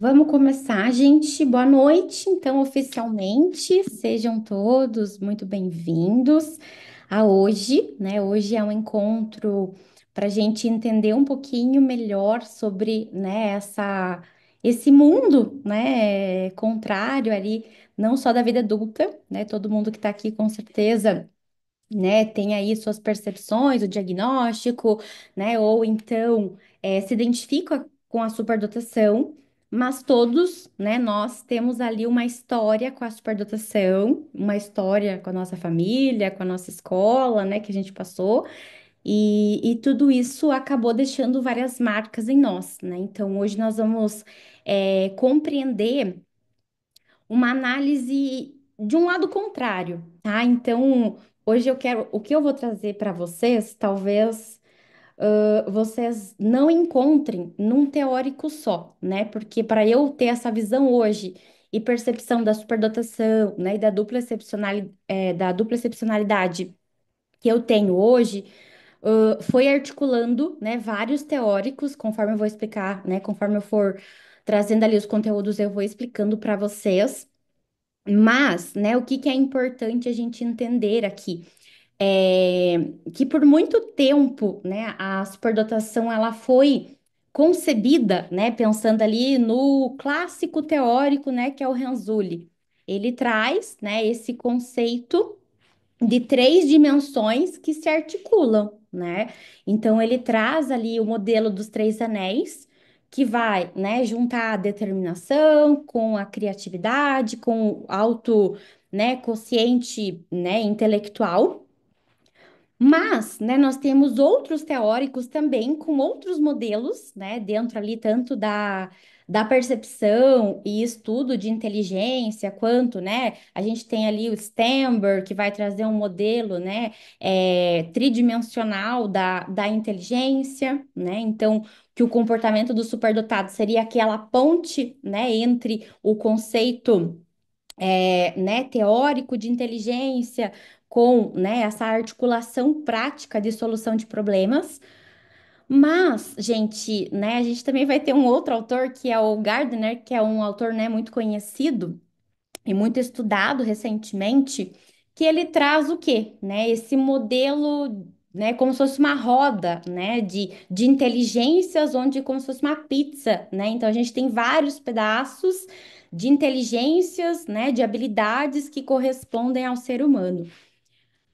Vamos começar, gente. Boa noite, então, oficialmente. Sejam todos muito bem-vindos a hoje, né? Hoje é um encontro para a gente entender um pouquinho melhor sobre, né, esse mundo, né, contrário ali, não só da vida adulta, né? Todo mundo que está aqui com certeza, né, tem aí suas percepções, o diagnóstico, né, ou então se identifica com a superdotação, mas todos, né, nós temos ali uma história com a superdotação, uma história com a nossa família, com a nossa escola, né, que a gente passou, e tudo isso acabou deixando várias marcas em nós, né? Então, hoje nós vamos compreender uma análise de um lado contrário, tá? Então, hoje o que eu vou trazer para vocês, talvez vocês não encontrem num teórico só, né? Porque para eu ter essa visão hoje e percepção da superdotação, né, e da dupla excepcionalidade que eu tenho hoje, foi articulando, né, vários teóricos, conforme eu vou explicar, né, conforme eu for trazendo ali os conteúdos, eu vou explicando para vocês. Mas, né, o que que é importante a gente entender aqui é que por muito tempo, né, a superdotação ela foi concebida, né, pensando ali no clássico teórico, né, que é o Renzulli. Ele traz, né, esse conceito de três dimensões que se articulam, né? Então ele traz ali o modelo dos três anéis, que vai, né, juntar a determinação com a criatividade, com o auto, né, consciente, né, intelectual. Mas, né, nós temos outros teóricos também com outros modelos, né, dentro ali tanto da percepção e estudo de inteligência, quanto, né, a gente tem ali o Stenberg, que vai trazer um modelo, né, tridimensional da inteligência, né, então, que o comportamento do superdotado seria aquela ponte, né, entre o conceito né, teórico de inteligência com, né, essa articulação prática de solução de problemas. Mas, gente, né, a gente também vai ter um outro autor que é o Gardner, que é um autor, né, muito conhecido e muito estudado recentemente, que ele traz o quê? Né, esse modelo, né, como se fosse uma roda, né, de inteligências, onde como se fosse uma pizza, né? Então a gente tem vários pedaços de inteligências, né, de habilidades que correspondem ao ser humano.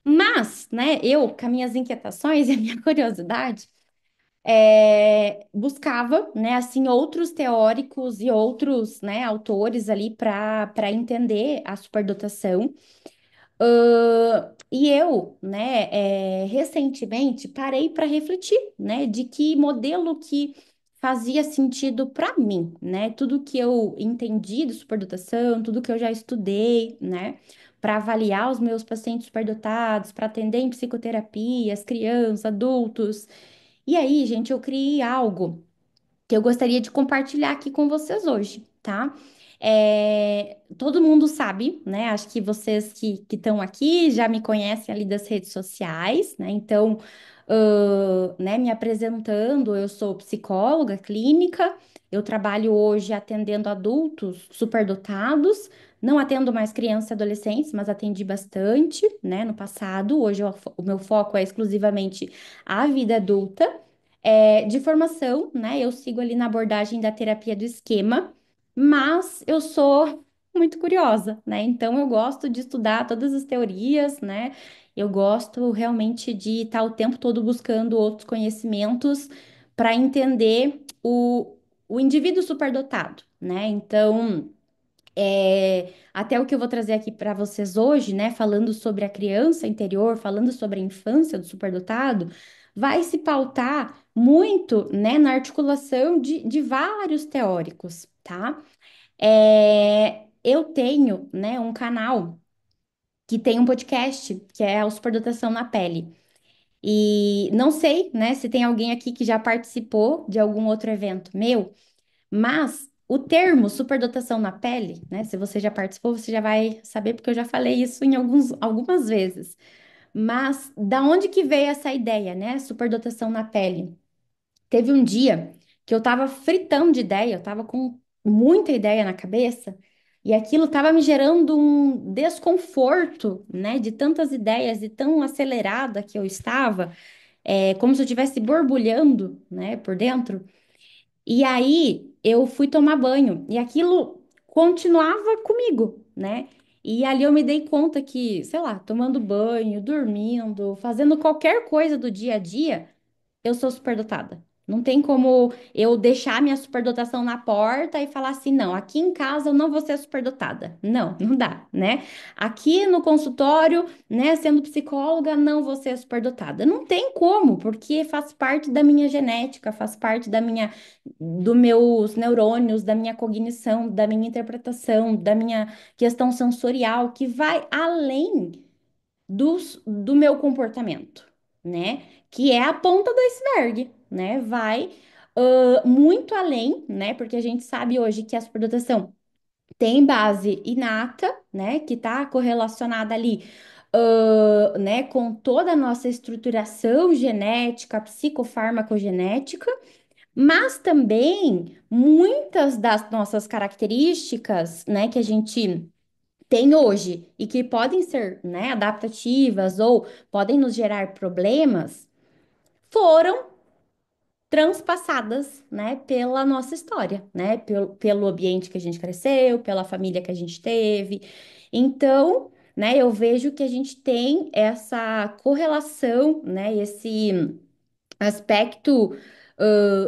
Mas, né, eu, com as minhas inquietações e a minha curiosidade, buscava, né, assim, outros teóricos e outros, né, autores ali para entender a superdotação. E eu, né, recentemente parei para refletir, né, de que modelo que fazia sentido para mim, né? Tudo que eu entendi de superdotação, tudo que eu já estudei, né, para avaliar os meus pacientes superdotados, para atender em psicoterapias, crianças, adultos. E aí, gente, eu criei algo que eu gostaria de compartilhar aqui com vocês hoje, tá? Todo mundo sabe, né? Acho que vocês que estão aqui já me conhecem ali das redes sociais, né? Então, né, me apresentando, eu sou psicóloga clínica, eu trabalho hoje atendendo adultos superdotados, não atendo mais crianças e adolescentes, mas atendi bastante, né, no passado. Hoje o meu foco é exclusivamente a vida adulta. De formação, né? Eu sigo ali na abordagem da terapia do esquema, mas eu sou muito curiosa, né? Então eu gosto de estudar todas as teorias, né? Eu gosto realmente de estar o tempo todo buscando outros conhecimentos para entender o indivíduo superdotado, né? Então. Até o que eu vou trazer aqui para vocês hoje, né, falando sobre a criança interior, falando sobre a infância do superdotado, vai se pautar muito, né, na articulação de vários teóricos, tá? Eu tenho, né, um canal que tem um podcast, que é o Superdotação na Pele. E não sei, né, se tem alguém aqui que já participou de algum outro evento meu, mas o termo superdotação na pele, né? Se você já participou, você já vai saber, porque eu já falei isso em algumas vezes. Mas da onde que veio essa ideia, né? Superdotação na pele. Teve um dia que eu tava fritando de ideia, eu tava com muita ideia na cabeça e aquilo estava me gerando um desconforto, né, de tantas ideias e tão acelerada que eu estava, como se eu estivesse borbulhando, né, por dentro. E aí eu fui tomar banho e aquilo continuava comigo, né? E ali eu me dei conta que, sei lá, tomando banho, dormindo, fazendo qualquer coisa do dia a dia, eu sou superdotada. Não tem como eu deixar minha superdotação na porta e falar assim, não, aqui em casa eu não vou ser superdotada. Não, não dá, né? Aqui no consultório, né, sendo psicóloga, não vou ser superdotada. Não tem como, porque faz parte da minha genética, faz parte dos meus neurônios, da minha cognição, da minha interpretação, da minha questão sensorial, que vai além do meu comportamento, né? Que é a ponta do iceberg, né? Vai muito além, né? Porque a gente sabe hoje que a superdotação tem base inata, né? Que está correlacionada ali, né? Com toda a nossa estruturação genética, psicofarmacogenética, mas também muitas das nossas características, né? Que a gente tem hoje e que podem ser, né, adaptativas ou podem nos gerar problemas, foram transpassadas, né, pela nossa história, né, pelo ambiente que a gente cresceu, pela família que a gente teve. Então, né, eu vejo que a gente tem essa correlação, né, esse aspecto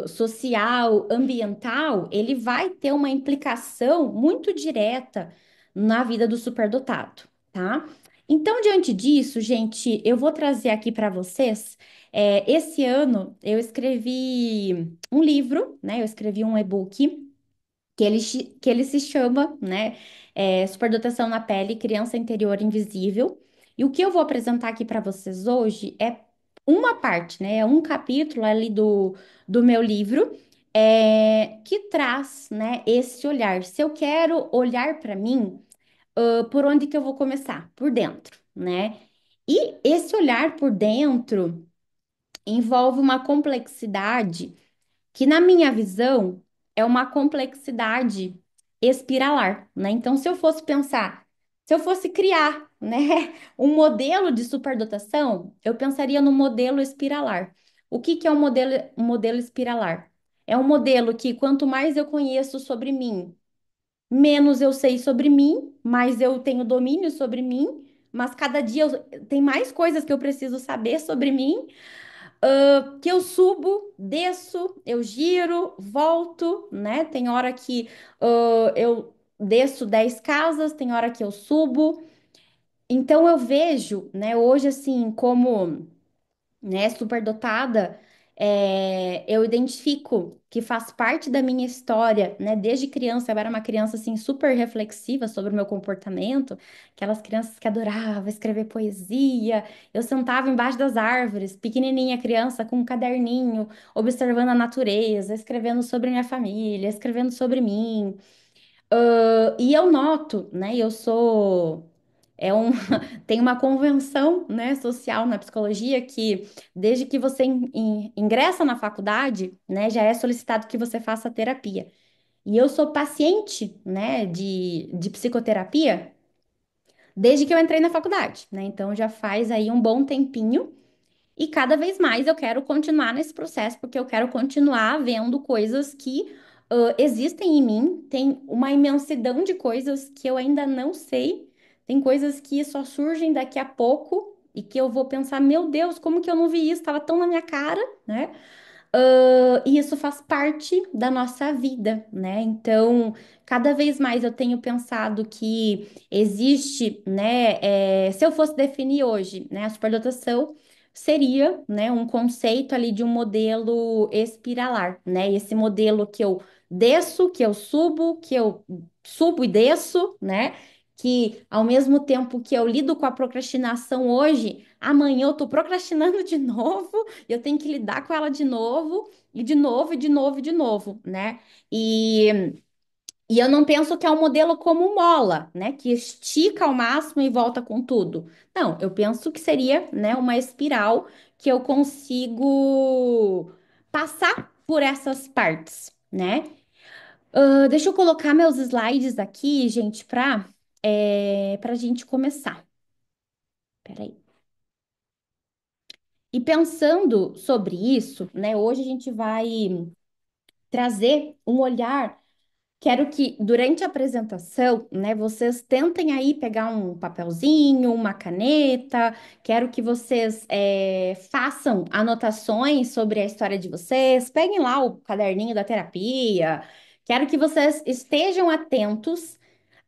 social, ambiental, ele vai ter uma implicação muito direta na vida do superdotado, tá? Então, diante disso, gente, eu vou trazer aqui para vocês. Esse ano eu escrevi um livro, né? Eu escrevi um e-book que ele se chama, né, Superdotação na Pele, Criança Interior Invisível. E o que eu vou apresentar aqui para vocês hoje é uma parte, né, é um capítulo ali do meu livro, que traz, né, esse olhar. Se eu quero olhar para mim, por onde que eu vou começar? Por dentro, né? E esse olhar por dentro envolve uma complexidade que na minha visão é uma complexidade espiralar, né? Então, se eu fosse pensar, se eu fosse criar, né, um modelo de superdotação, eu pensaria no modelo espiralar. O que que é um modelo espiralar? É um modelo que quanto mais eu conheço sobre mim, menos eu sei sobre mim, mais eu tenho domínio sobre mim, mas cada dia tem mais coisas que eu preciso saber sobre mim, que eu subo, desço, eu giro, volto, né? Tem hora que eu desço 10 casas, tem hora que eu subo. Então eu vejo, né, hoje assim, como, né, superdotada, eu identifico que faz parte da minha história, né, desde criança, eu era uma criança, assim, super reflexiva sobre o meu comportamento, aquelas crianças que adoravam escrever poesia, eu sentava embaixo das árvores, pequenininha criança, com um caderninho, observando a natureza, escrevendo sobre minha família, escrevendo sobre mim, e eu noto, né, eu sou... É um, tem uma convenção, né, social na psicologia que desde que você ingressa na faculdade, né, já é solicitado que você faça terapia. E eu sou paciente, né, de psicoterapia desde que eu entrei na faculdade, né? Então já faz aí um bom tempinho e cada vez mais eu quero continuar nesse processo, porque eu quero continuar vendo coisas que existem em mim. Tem uma imensidão de coisas que eu ainda não sei. Tem coisas que só surgem daqui a pouco e que eu vou pensar, meu Deus, como que eu não vi isso? Estava tão na minha cara, né? E isso faz parte da nossa vida, né? Então, cada vez mais eu tenho pensado que existe, né? Se eu fosse definir hoje, né, a superdotação seria, né, um conceito ali de um modelo espiralar, né? Esse modelo que eu desço, que eu subo, que eu subo e desço, né? Que ao mesmo tempo que eu lido com a procrastinação hoje, amanhã eu tô procrastinando de novo e eu tenho que lidar com ela de novo, e de novo, e de novo, e de novo, né? E eu não penso que é um modelo como mola, né? Que estica ao máximo e volta com tudo. Não, eu penso que seria, né, uma espiral que eu consigo passar por essas partes, né? Deixa eu colocar meus slides aqui, gente, para gente começar. Peraí. E pensando sobre isso, né? Hoje a gente vai trazer um olhar. Quero que durante a apresentação, né, vocês tentem aí pegar um papelzinho, uma caneta. Quero que vocês façam anotações sobre a história de vocês. Peguem lá o caderninho da terapia. Quero que vocês estejam atentos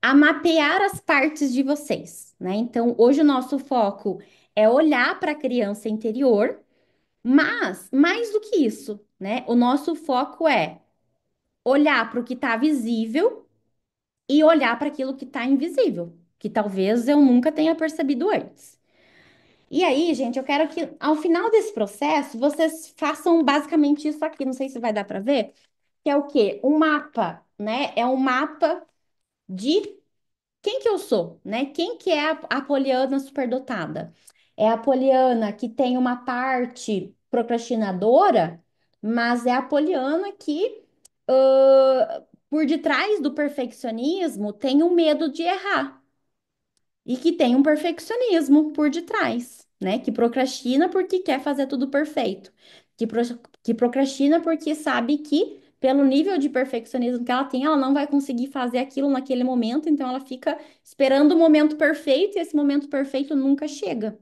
a mapear as partes de vocês, né? Então, hoje o nosso foco é olhar para a criança interior, mas mais do que isso, né? O nosso foco é olhar para o que está visível e olhar para aquilo que está invisível, que talvez eu nunca tenha percebido antes. E aí, gente, eu quero que ao final desse processo vocês façam basicamente isso aqui, não sei se vai dar para ver, que é o quê? Um mapa, né? É um mapa de quem que eu sou, né? Quem que é a Poliana superdotada? É a Poliana que tem uma parte procrastinadora, mas é a Poliana que, por detrás do perfeccionismo, tem o medo de errar e que tem um perfeccionismo por detrás, né? Que procrastina porque quer fazer tudo perfeito, que procrastina porque sabe que, pelo nível de perfeccionismo que ela tem, ela não vai conseguir fazer aquilo naquele momento, então ela fica esperando o momento perfeito e esse momento perfeito nunca chega.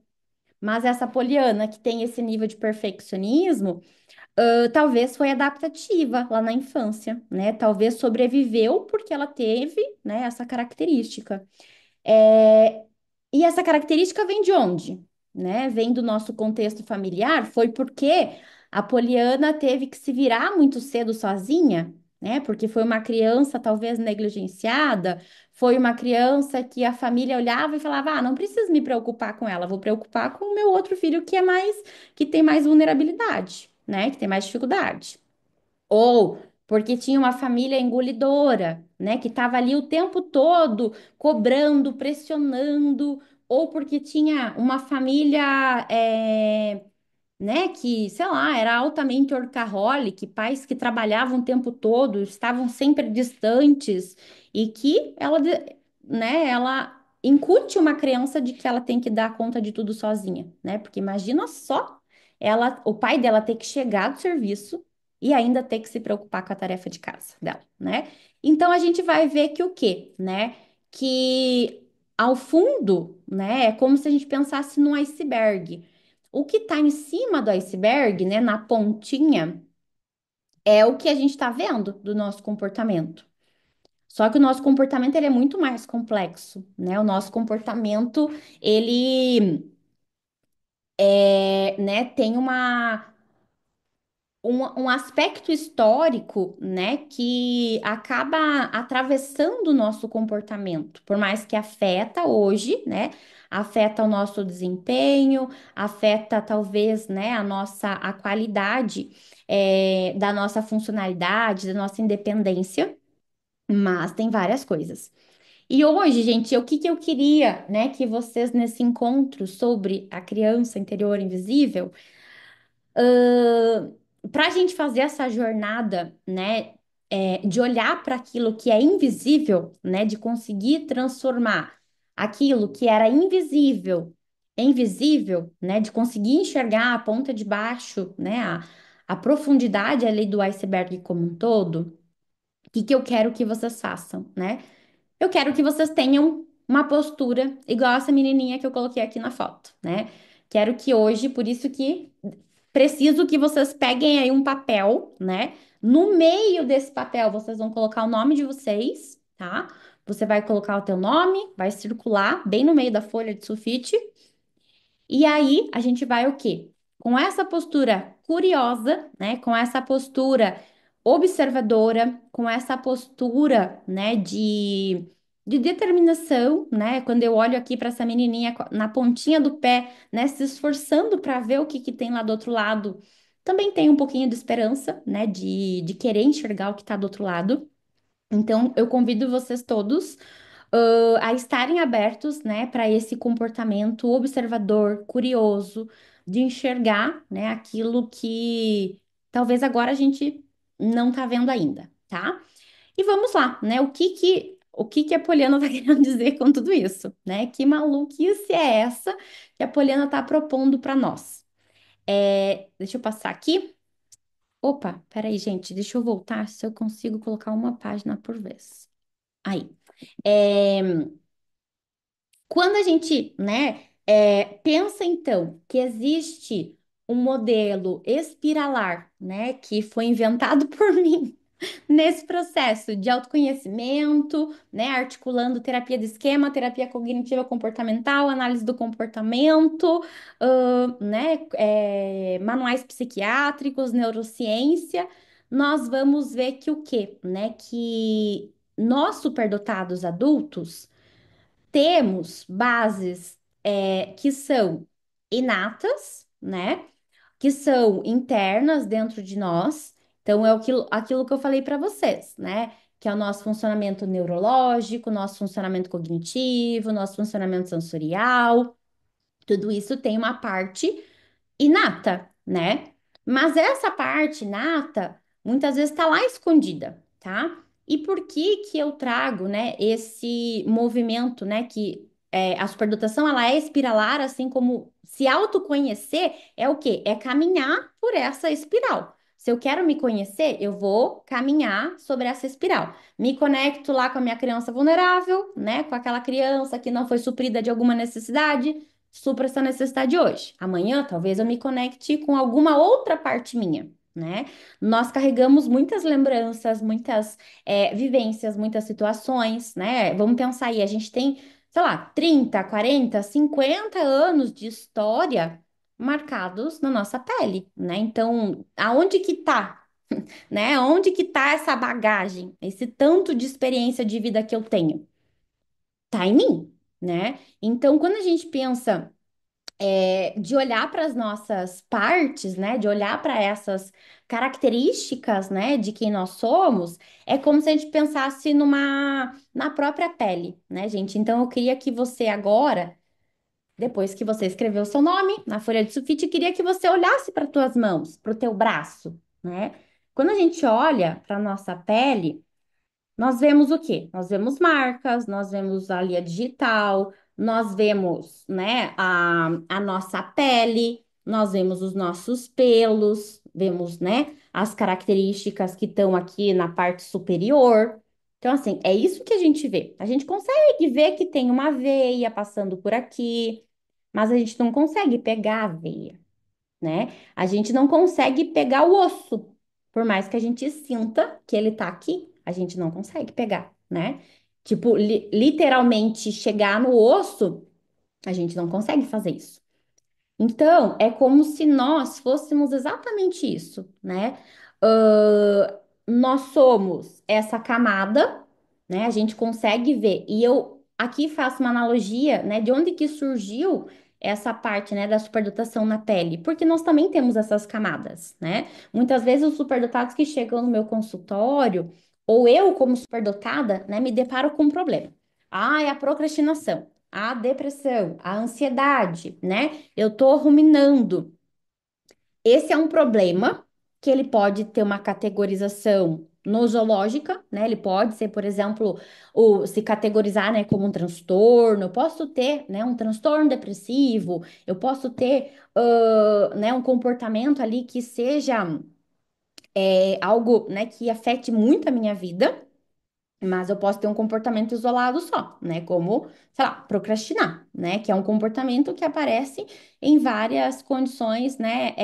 Mas essa Poliana que tem esse nível de perfeccionismo, talvez foi adaptativa lá na infância, né? Talvez sobreviveu porque ela teve, né, essa característica. É, e essa característica vem de onde? Né? Vem do nosso contexto familiar? Foi porque a Poliana teve que se virar muito cedo sozinha, né? Porque foi uma criança talvez negligenciada, foi uma criança que a família olhava e falava: "Ah, não preciso me preocupar com ela, vou preocupar com o meu outro filho que tem mais vulnerabilidade, né? Que tem mais dificuldade." Ou porque tinha uma família engolidora, né, que estava ali o tempo todo cobrando, pressionando, ou porque tinha uma família né, que, sei lá, era altamente workaholic, pais que trabalhavam o tempo todo, estavam sempre distantes, e que né, ela incute uma criança de que ela tem que dar conta de tudo sozinha, né? Porque imagina só o pai dela ter que chegar do serviço e ainda ter que se preocupar com a tarefa de casa dela, né? Então a gente vai ver que o quê, né? Que ao fundo, né, é como se a gente pensasse num iceberg. O que está em cima do iceberg, né, na pontinha, é o que a gente está vendo do nosso comportamento. Só que o nosso comportamento ele é muito mais complexo, né? O nosso comportamento ele né, tem um aspecto histórico, né, que acaba atravessando o nosso comportamento, por mais que afeta hoje, né, afeta o nosso desempenho, afeta talvez, né, a qualidade, da nossa funcionalidade, da nossa independência, mas tem várias coisas. E hoje, gente, o que que eu queria, né, que vocês nesse encontro sobre a criança interior invisível, para a gente fazer essa jornada, né, de olhar para aquilo que é invisível, né, de conseguir transformar aquilo que era invisível em visível, né, de conseguir enxergar a ponta de baixo, né, a profundidade ali do iceberg como um todo, o que que eu quero que vocês façam, né? Eu quero que vocês tenham uma postura igual essa menininha que eu coloquei aqui na foto, né? Quero que hoje, por isso que preciso que vocês peguem aí um papel, né? No meio desse papel, vocês vão colocar o nome de vocês, tá? Você vai colocar o teu nome, vai circular bem no meio da folha de sulfite. E aí a gente vai o quê? Com essa postura curiosa, né? Com essa postura observadora, com essa postura, né, de determinação, né? Quando eu olho aqui para essa menininha na pontinha do pé, né, se esforçando para ver o que que tem lá do outro lado, também tem um pouquinho de esperança, né, de querer enxergar o que está do outro lado. Então, eu convido vocês todos a estarem abertos, né, para esse comportamento observador, curioso, de enxergar, né, aquilo que talvez agora a gente não tá vendo ainda, tá? E vamos lá, né? O que que a Poliana tá querendo dizer com tudo isso, né? Que maluquice é essa que a Poliana tá propondo para nós? Deixa eu passar aqui. Opa, peraí, gente, deixa eu voltar se eu consigo colocar uma página por vez. Aí. É, Quando a gente, né, pensa então que existe um modelo espiralar, né, que foi inventado por mim nesse processo de autoconhecimento, né, articulando terapia de esquema, terapia cognitiva comportamental, análise do comportamento, né, manuais psiquiátricos, neurociência, nós vamos ver que o quê, né, que nós superdotados adultos temos bases que são inatas, né? Que são internas dentro de nós. Então, é aquilo que eu falei para vocês, né? Que é o nosso funcionamento neurológico, nosso funcionamento cognitivo, nosso funcionamento sensorial. Tudo isso tem uma parte inata, né? Mas essa parte inata muitas vezes está lá escondida, tá? E por que que eu trago, né, esse movimento, né, que a superdotação ela é espiralar, assim como se autoconhecer é o quê? É caminhar por essa espiral. Se eu quero me conhecer, eu vou caminhar sobre essa espiral. Me conecto lá com a minha criança vulnerável, né? Com aquela criança que não foi suprida de alguma necessidade, supra essa necessidade hoje. Amanhã, talvez eu me conecte com alguma outra parte minha, né? Nós carregamos muitas lembranças, muitas vivências, muitas situações, né? Vamos pensar aí, a gente tem, sei lá, 30, 40, 50 anos de história marcados na nossa pele, né? Então, aonde que tá, né? Onde que tá essa bagagem, esse tanto de experiência de vida que eu tenho? Tá em mim, né? Então, quando a gente pensa de olhar para as nossas partes, né, de olhar para essas características, né, de quem nós somos, é como se a gente pensasse na própria pele, né, gente? Então eu queria que você agora, depois que você escreveu o seu nome na folha de sulfite, eu queria que você olhasse para tuas mãos, para o teu braço, né? Quando a gente olha para nossa pele, nós vemos o quê? Nós vemos marcas, nós vemos a linha digital, nós vemos, né, a nossa pele, nós vemos os nossos pelos, vemos, né, as características que estão aqui na parte superior. Então, assim, é isso que a gente vê. A gente consegue ver que tem uma veia passando por aqui, mas a gente não consegue pegar a veia, né? A gente não consegue pegar o osso. Por mais que a gente sinta que ele tá aqui, a gente não consegue pegar, né? Tipo, literalmente chegar no osso, a gente não consegue fazer isso. Então, é como se nós fôssemos exatamente isso, né? Nós somos essa camada, né? A gente consegue ver. E eu aqui faço uma analogia, né? De onde que surgiu essa parte, né? Da superdotação na pele? Porque nós também temos essas camadas, né? Muitas vezes os superdotados que chegam no meu consultório, ou eu como superdotada, né? Me deparo com um problema. Ah, é a procrastinação, a depressão, a ansiedade, né? Eu tô ruminando. Esse é um problema que ele pode ter uma categorização nosológica, né? Ele pode ser, por exemplo, se categorizar, né, como um transtorno. Eu posso ter, né, um transtorno depressivo. Eu posso ter, né, um comportamento ali que seja algo, né, que afete muito a minha vida. Mas eu posso ter um comportamento isolado só, né? Como, sei lá, procrastinar, né? Que é um comportamento que aparece em várias condições, né?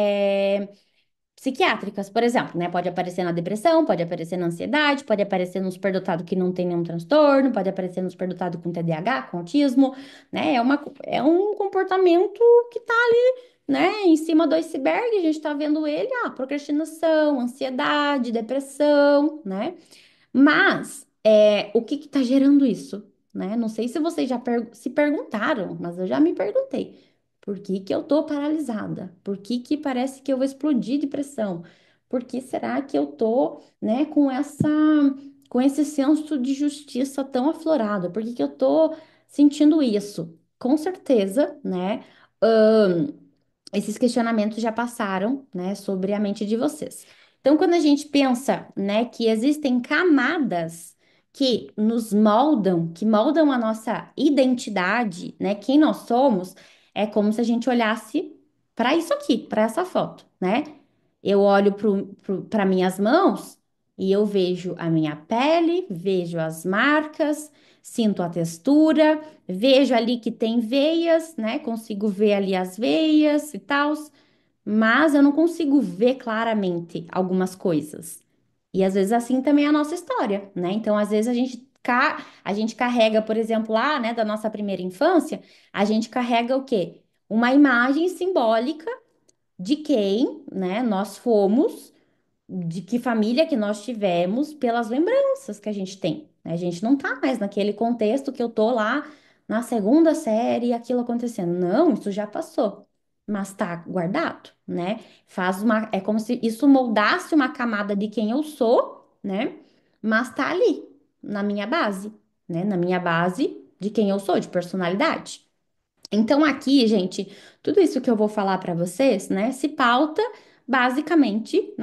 Psiquiátricas, por exemplo, né? Pode aparecer na depressão, pode aparecer na ansiedade, pode aparecer no superdotado que não tem nenhum transtorno, pode aparecer no superdotado com TDAH, com autismo, né? É um comportamento que tá ali, né? Em cima do iceberg, a gente tá vendo ele, procrastinação, ansiedade, depressão, né? Mas o que está gerando isso, né? Não sei se vocês já se perguntaram, mas eu já me perguntei. Por que que eu tô paralisada? Por que que parece que eu vou explodir de pressão? Por que será que eu tô, né, com esse senso de justiça tão aflorado? Por que que eu tô sentindo isso? Com certeza, né? ahn, Esses questionamentos já passaram, né, sobre a mente de vocês. Então, quando a gente pensa, né, que existem camadas que nos moldam, que moldam a nossa identidade, né, quem nós somos, é como se a gente olhasse para isso aqui, para essa foto, né? Eu olho para minhas mãos e eu vejo a minha pele, vejo as marcas, sinto a textura, vejo ali que tem veias, né? Consigo ver ali as veias e tal, mas eu não consigo ver claramente algumas coisas. E às vezes assim também é a nossa história, né? Então, às vezes a gente carrega, por exemplo, lá, né, da nossa primeira infância, a gente carrega o quê? Uma imagem simbólica de quem, né, nós fomos, de que família que nós tivemos, pelas lembranças que a gente tem, né? A gente não tá mais naquele contexto que eu tô lá na segunda série e aquilo acontecendo. Não, isso já passou, mas tá guardado, né? É como se isso moldasse uma camada de quem eu sou, né? Mas tá ali, na minha base, né? Na minha base de quem eu sou, de personalidade. Então, aqui, gente, tudo isso que eu vou falar para vocês, né, se pauta basicamente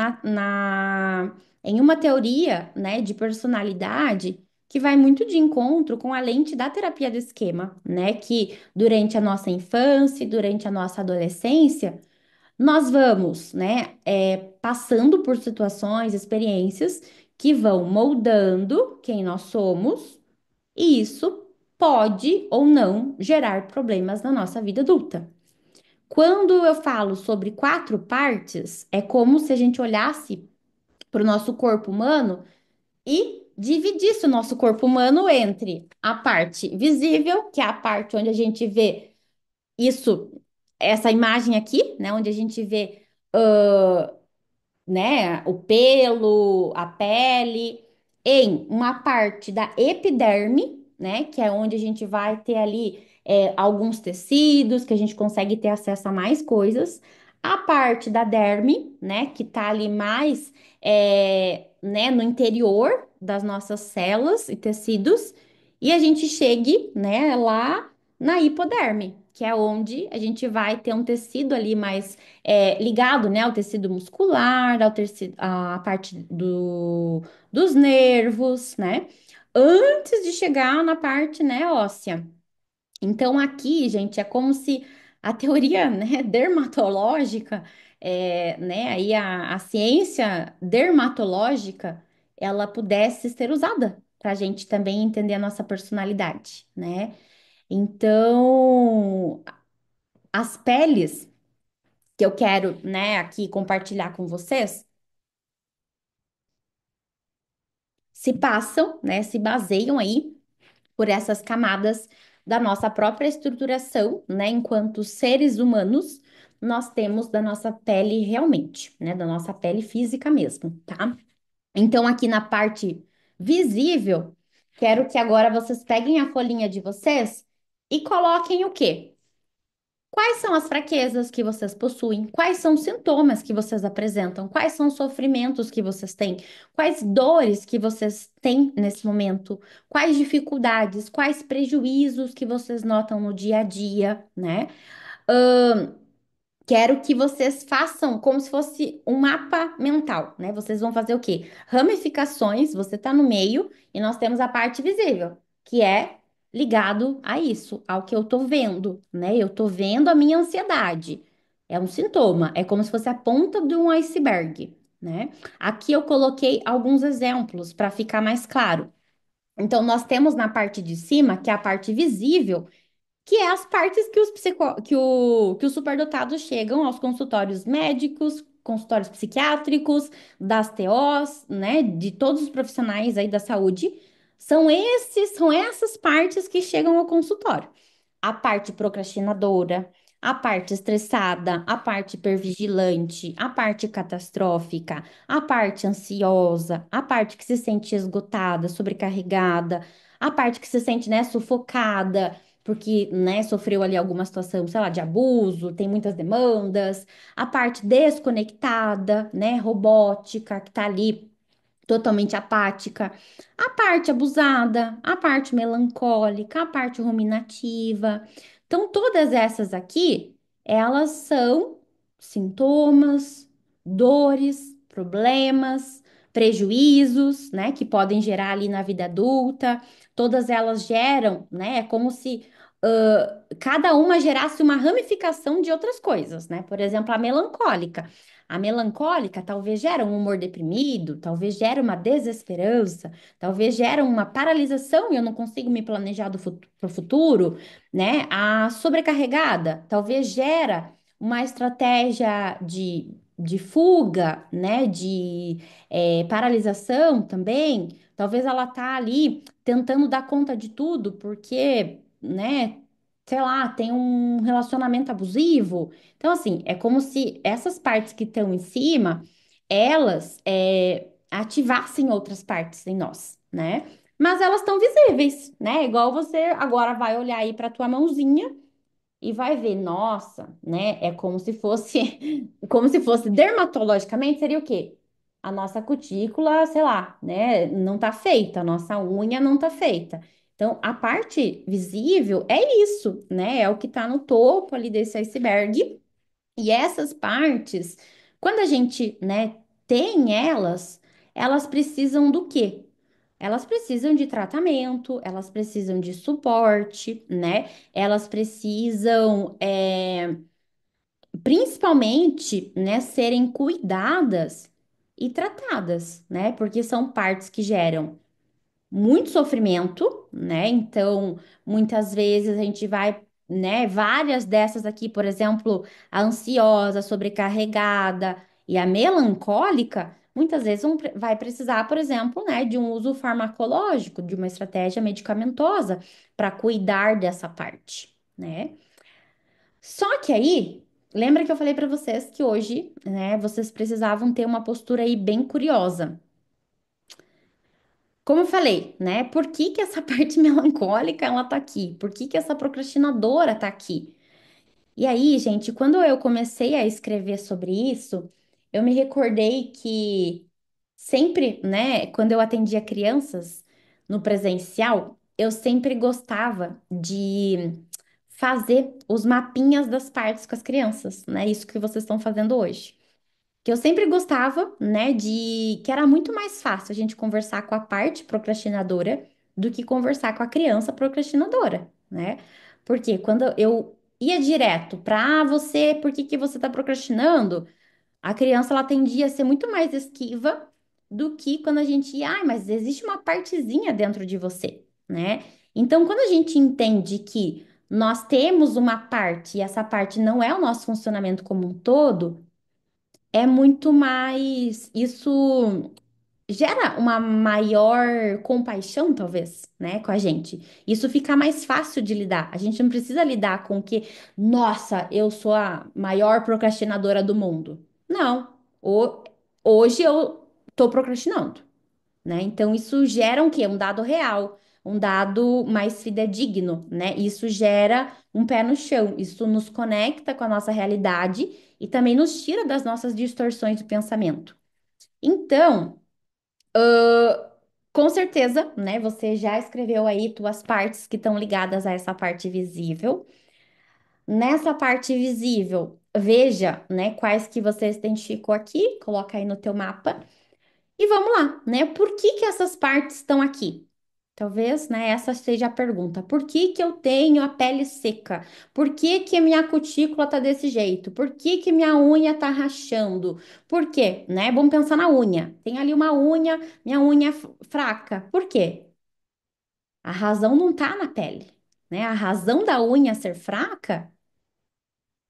em uma teoria, né, de personalidade que vai muito de encontro com a lente da terapia do esquema, né, que durante a nossa infância, e durante a nossa adolescência, nós vamos, né, passando por situações, experiências que vão moldando quem nós somos e isso pode ou não gerar problemas na nossa vida adulta. Quando eu falo sobre quatro partes, é como se a gente olhasse para o nosso corpo humano e dividisse o nosso corpo humano entre a parte visível, que é a parte onde a gente vê isso, essa imagem aqui, né, onde a gente vê né, o pelo, a pele, em uma parte da epiderme, né, que é onde a gente vai ter ali alguns tecidos, que a gente consegue ter acesso a mais coisas, a parte da derme, né, que tá ali mais, né, no interior das nossas células e tecidos, e a gente chegue, né, lá na hipoderme, que é onde a gente vai ter um tecido ali mais ligado, né, ao tecido muscular, ao tecido, à parte dos nervos, né, antes de chegar na parte, né, óssea. Então, aqui, gente, é como se a teoria, né, dermatológica, né, aí a ciência dermatológica, ela pudesse ser usada para a gente também entender a nossa personalidade, né? Então, as peles que eu quero, né, aqui compartilhar com vocês, se passam, né, se baseiam aí por essas camadas da nossa própria estruturação, né, enquanto seres humanos, nós temos da nossa pele realmente, né, da nossa pele física mesmo, tá? Então, aqui na parte visível, quero que agora vocês peguem a folhinha de vocês e coloquem o quê? Quais são as fraquezas que vocês possuem? Quais são os sintomas que vocês apresentam? Quais são os sofrimentos que vocês têm? Quais dores que vocês têm nesse momento? Quais dificuldades? Quais prejuízos que vocês notam no dia a dia, né? Quero que vocês façam como se fosse um mapa mental, né? Vocês vão fazer o quê? Ramificações, você está no meio e nós temos a parte visível, que é ligado a isso, ao que eu tô vendo, né? Eu tô vendo a minha ansiedade. É um sintoma, é como se fosse a ponta de um iceberg, né? Aqui eu coloquei alguns exemplos para ficar mais claro. Então, nós temos na parte de cima, que é a parte visível, que é as partes que que os superdotados chegam aos consultórios médicos, consultórios psiquiátricos, das TOs, né, de todos os profissionais aí da saúde, são essas partes que chegam ao consultório. A parte procrastinadora, a parte estressada, a parte hipervigilante, a parte catastrófica, a parte ansiosa, a parte que se sente esgotada, sobrecarregada, a parte que se sente, né, sufocada, porque, né, sofreu ali alguma situação, sei lá, de abuso, tem muitas demandas, a parte desconectada, né, robótica, que tá ali totalmente apática, a parte abusada, a parte melancólica, a parte ruminativa. Então, todas essas aqui, elas são sintomas, dores problemas, prejuízos, né, que podem gerar ali na vida adulta. Todas elas geram, né, é como se cada uma gerasse uma ramificação de outras coisas, né? Por exemplo, a melancólica. A melancólica talvez gera um humor deprimido, talvez gere uma desesperança, talvez gere uma paralisação e eu não consigo me planejar para o futuro, né? A sobrecarregada talvez gera uma estratégia de fuga, né? De paralisação também. Talvez ela tá ali tentando dar conta de tudo, porque, né? Sei lá, tem um relacionamento abusivo. Então, assim, é como se essas partes que estão em cima, elas ativassem outras partes em nós, né? Mas elas estão visíveis, né? Igual você agora vai olhar aí para tua mãozinha e vai ver, nossa, né? É como se fosse, como se fosse dermatologicamente, seria o quê? A nossa cutícula, sei lá, né? Não tá feita, a nossa unha não tá feita. Então, a parte visível é isso, né? É o que tá no topo ali desse iceberg. E essas partes, quando a gente, né, tem elas, elas precisam do quê? Elas precisam de tratamento, elas precisam de suporte, né? Elas precisam, principalmente, né, serem cuidadas e tratadas, né? Porque são partes que geram muito sofrimento, né? Então, muitas vezes a gente vai, né? Várias dessas aqui, por exemplo, a ansiosa, a sobrecarregada e a melancólica, muitas vezes vai precisar, por exemplo, né, de um uso farmacológico, de uma estratégia medicamentosa para cuidar dessa parte, né? Só que aí, lembra que eu falei para vocês que hoje, né, vocês precisavam ter uma postura aí bem curiosa. Como eu falei, né? Por que que essa parte melancólica ela tá aqui? Por que que essa procrastinadora tá aqui? E aí, gente, quando eu comecei a escrever sobre isso, eu me recordei que sempre, né, quando eu atendia crianças no presencial, eu sempre gostava de fazer os mapinhas das partes com as crianças, né? Isso que vocês estão fazendo hoje. Que eu sempre gostava, né, de que era muito mais fácil a gente conversar com a parte procrastinadora do que conversar com a criança procrastinadora, né? Porque quando eu ia direto para você, por que que você está procrastinando? A criança ela tendia a ser muito mais esquiva do que quando a gente ia, mas existe uma partezinha dentro de você, né? Então, quando a gente entende que nós temos uma parte e essa parte não é o nosso funcionamento como um todo, é muito mais. Isso gera uma maior compaixão, talvez, né, com a gente. Isso fica mais fácil de lidar. A gente não precisa lidar com que, nossa, eu sou a maior procrastinadora do mundo. Não. Hoje eu tô procrastinando, né? Então isso gera um quê? Um dado real. Um dado mais fidedigno, né? Isso gera um pé no chão, isso nos conecta com a nossa realidade e também nos tira das nossas distorções de pensamento. Então, com certeza, né? Você já escreveu aí tuas partes que estão ligadas a essa parte visível. Nessa parte visível, veja, né, quais que você identificou aqui, coloca aí no teu mapa e vamos lá, né? Por que que essas partes estão aqui? Talvez, né, essa seja a pergunta. Por que que eu tenho a pele seca? Por que que minha cutícula tá desse jeito? Por que que minha unha tá rachando? Por quê, né? Vamos pensar na unha. Tem ali uma unha, minha unha é fraca. Por quê? A razão não tá na pele, né? A razão da unha ser fraca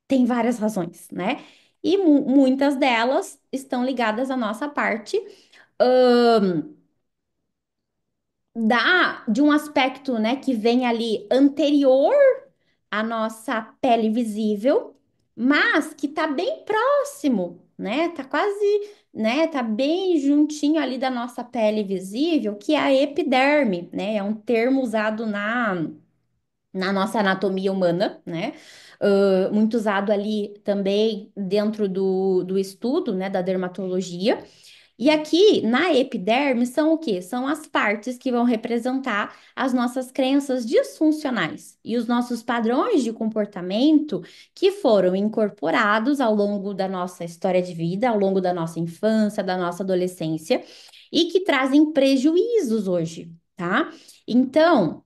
tem várias razões, né? E muitas delas estão ligadas à nossa parte de um aspecto, né, que vem ali anterior à nossa pele visível, mas que tá bem próximo, né? Tá quase, né? Tá bem juntinho ali da nossa pele visível, que é a epiderme, né? É um termo usado na nossa anatomia humana, né? Muito usado ali também dentro do estudo, né, da dermatologia. E aqui na epiderme são o quê? São as partes que vão representar as nossas crenças disfuncionais e os nossos padrões de comportamento que foram incorporados ao longo da nossa história de vida, ao longo da nossa infância, da nossa adolescência e que trazem prejuízos hoje, tá? Então,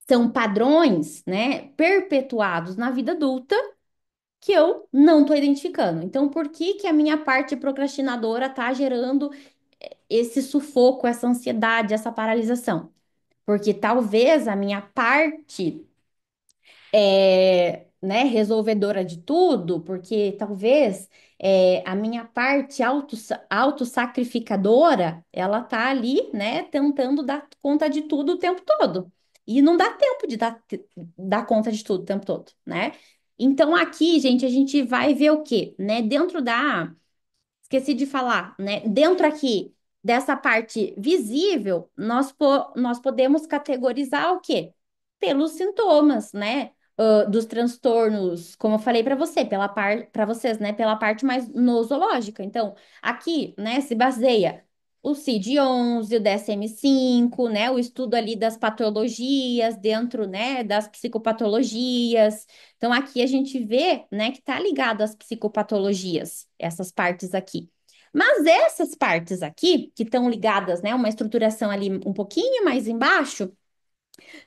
são padrões, né, perpetuados na vida adulta que eu não estou identificando. Então, por que que a minha parte procrastinadora está gerando esse sufoco, essa ansiedade, essa paralisação? Porque talvez a minha parte né, resolvedora de tudo, porque talvez a minha parte autossacrificadora, ela tá ali, né, tentando dar conta de tudo o tempo todo. E não dá tempo de dar conta de tudo o tempo todo, né? Então aqui, gente, a gente vai ver o quê? Né? Dentro da Esqueci de falar, né? Dentro aqui dessa parte visível, nós podemos categorizar o quê? Pelos sintomas, né? Dos transtornos, como eu falei para você, para vocês, né? Pela parte mais nosológica. Então, aqui, né, se baseia o CID-11, o DSM-5, né? O estudo ali das patologias dentro, né, das psicopatologias. Então, aqui a gente vê, né, que está ligado às psicopatologias, essas partes aqui. Mas essas partes aqui, que estão ligadas, né, uma estruturação ali um pouquinho mais embaixo,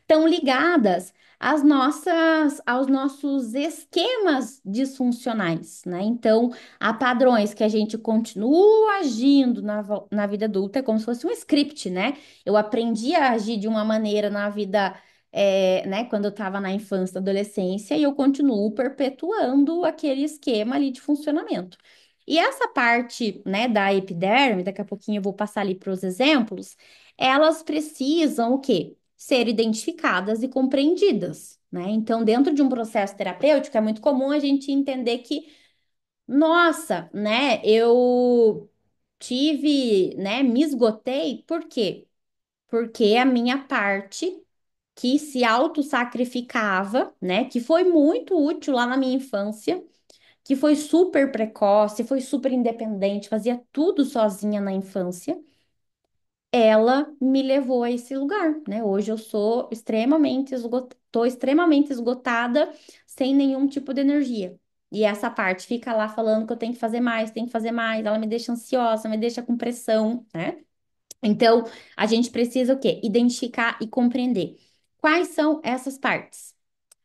estão ligadas aos nossos esquemas disfuncionais, né? Então, há padrões que a gente continua agindo na vida adulta, é como se fosse um script, né? Eu aprendi a agir de uma maneira na vida, né, quando eu estava na infância, adolescência, e eu continuo perpetuando aquele esquema ali de funcionamento. E essa parte, né, da epiderme, daqui a pouquinho eu vou passar ali para os exemplos, elas precisam o quê? Ser identificadas e compreendidas, né? Então, dentro de um processo terapêutico, é muito comum a gente entender que, nossa, né, eu tive, né, me esgotei, por quê? Porque a minha parte que se autossacrificava, né, que foi muito útil lá na minha infância, que foi super precoce, foi super independente, fazia tudo sozinha na infância, ela me levou a esse lugar, né? Hoje eu sou tô extremamente esgotada, sem nenhum tipo de energia. E essa parte fica lá falando que eu tenho que fazer mais, tenho que fazer mais, ela me deixa ansiosa, me deixa com pressão, né? Então, a gente precisa o quê? Identificar e compreender quais são essas partes.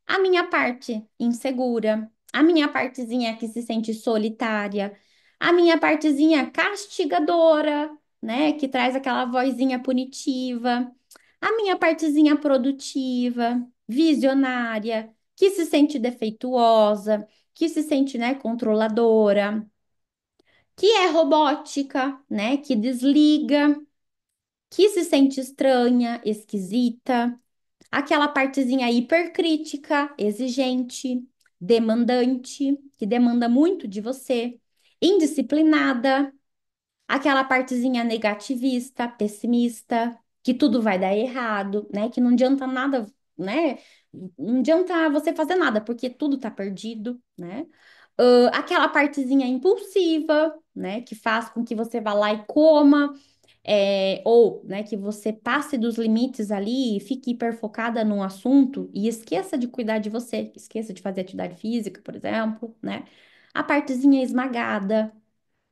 A minha parte insegura, a minha partezinha que se sente solitária, a minha partezinha castigadora, né, que traz aquela vozinha punitiva, a minha partezinha produtiva, visionária, que se sente defeituosa, que se sente, né, controladora, que é robótica, né, que desliga, que se sente estranha, esquisita. Aquela partezinha hipercrítica, exigente, demandante, que demanda muito de você, indisciplinada, aquela partezinha negativista, pessimista, que tudo vai dar errado, né? Que não adianta nada, né? Não adianta você fazer nada, porque tudo tá perdido, né? Aquela partezinha impulsiva, né? Que faz com que você vá lá e coma ou, né, que você passe dos limites ali e fique hiperfocada num assunto e esqueça de cuidar de você, esqueça de fazer atividade física, por exemplo, né? A partezinha esmagada,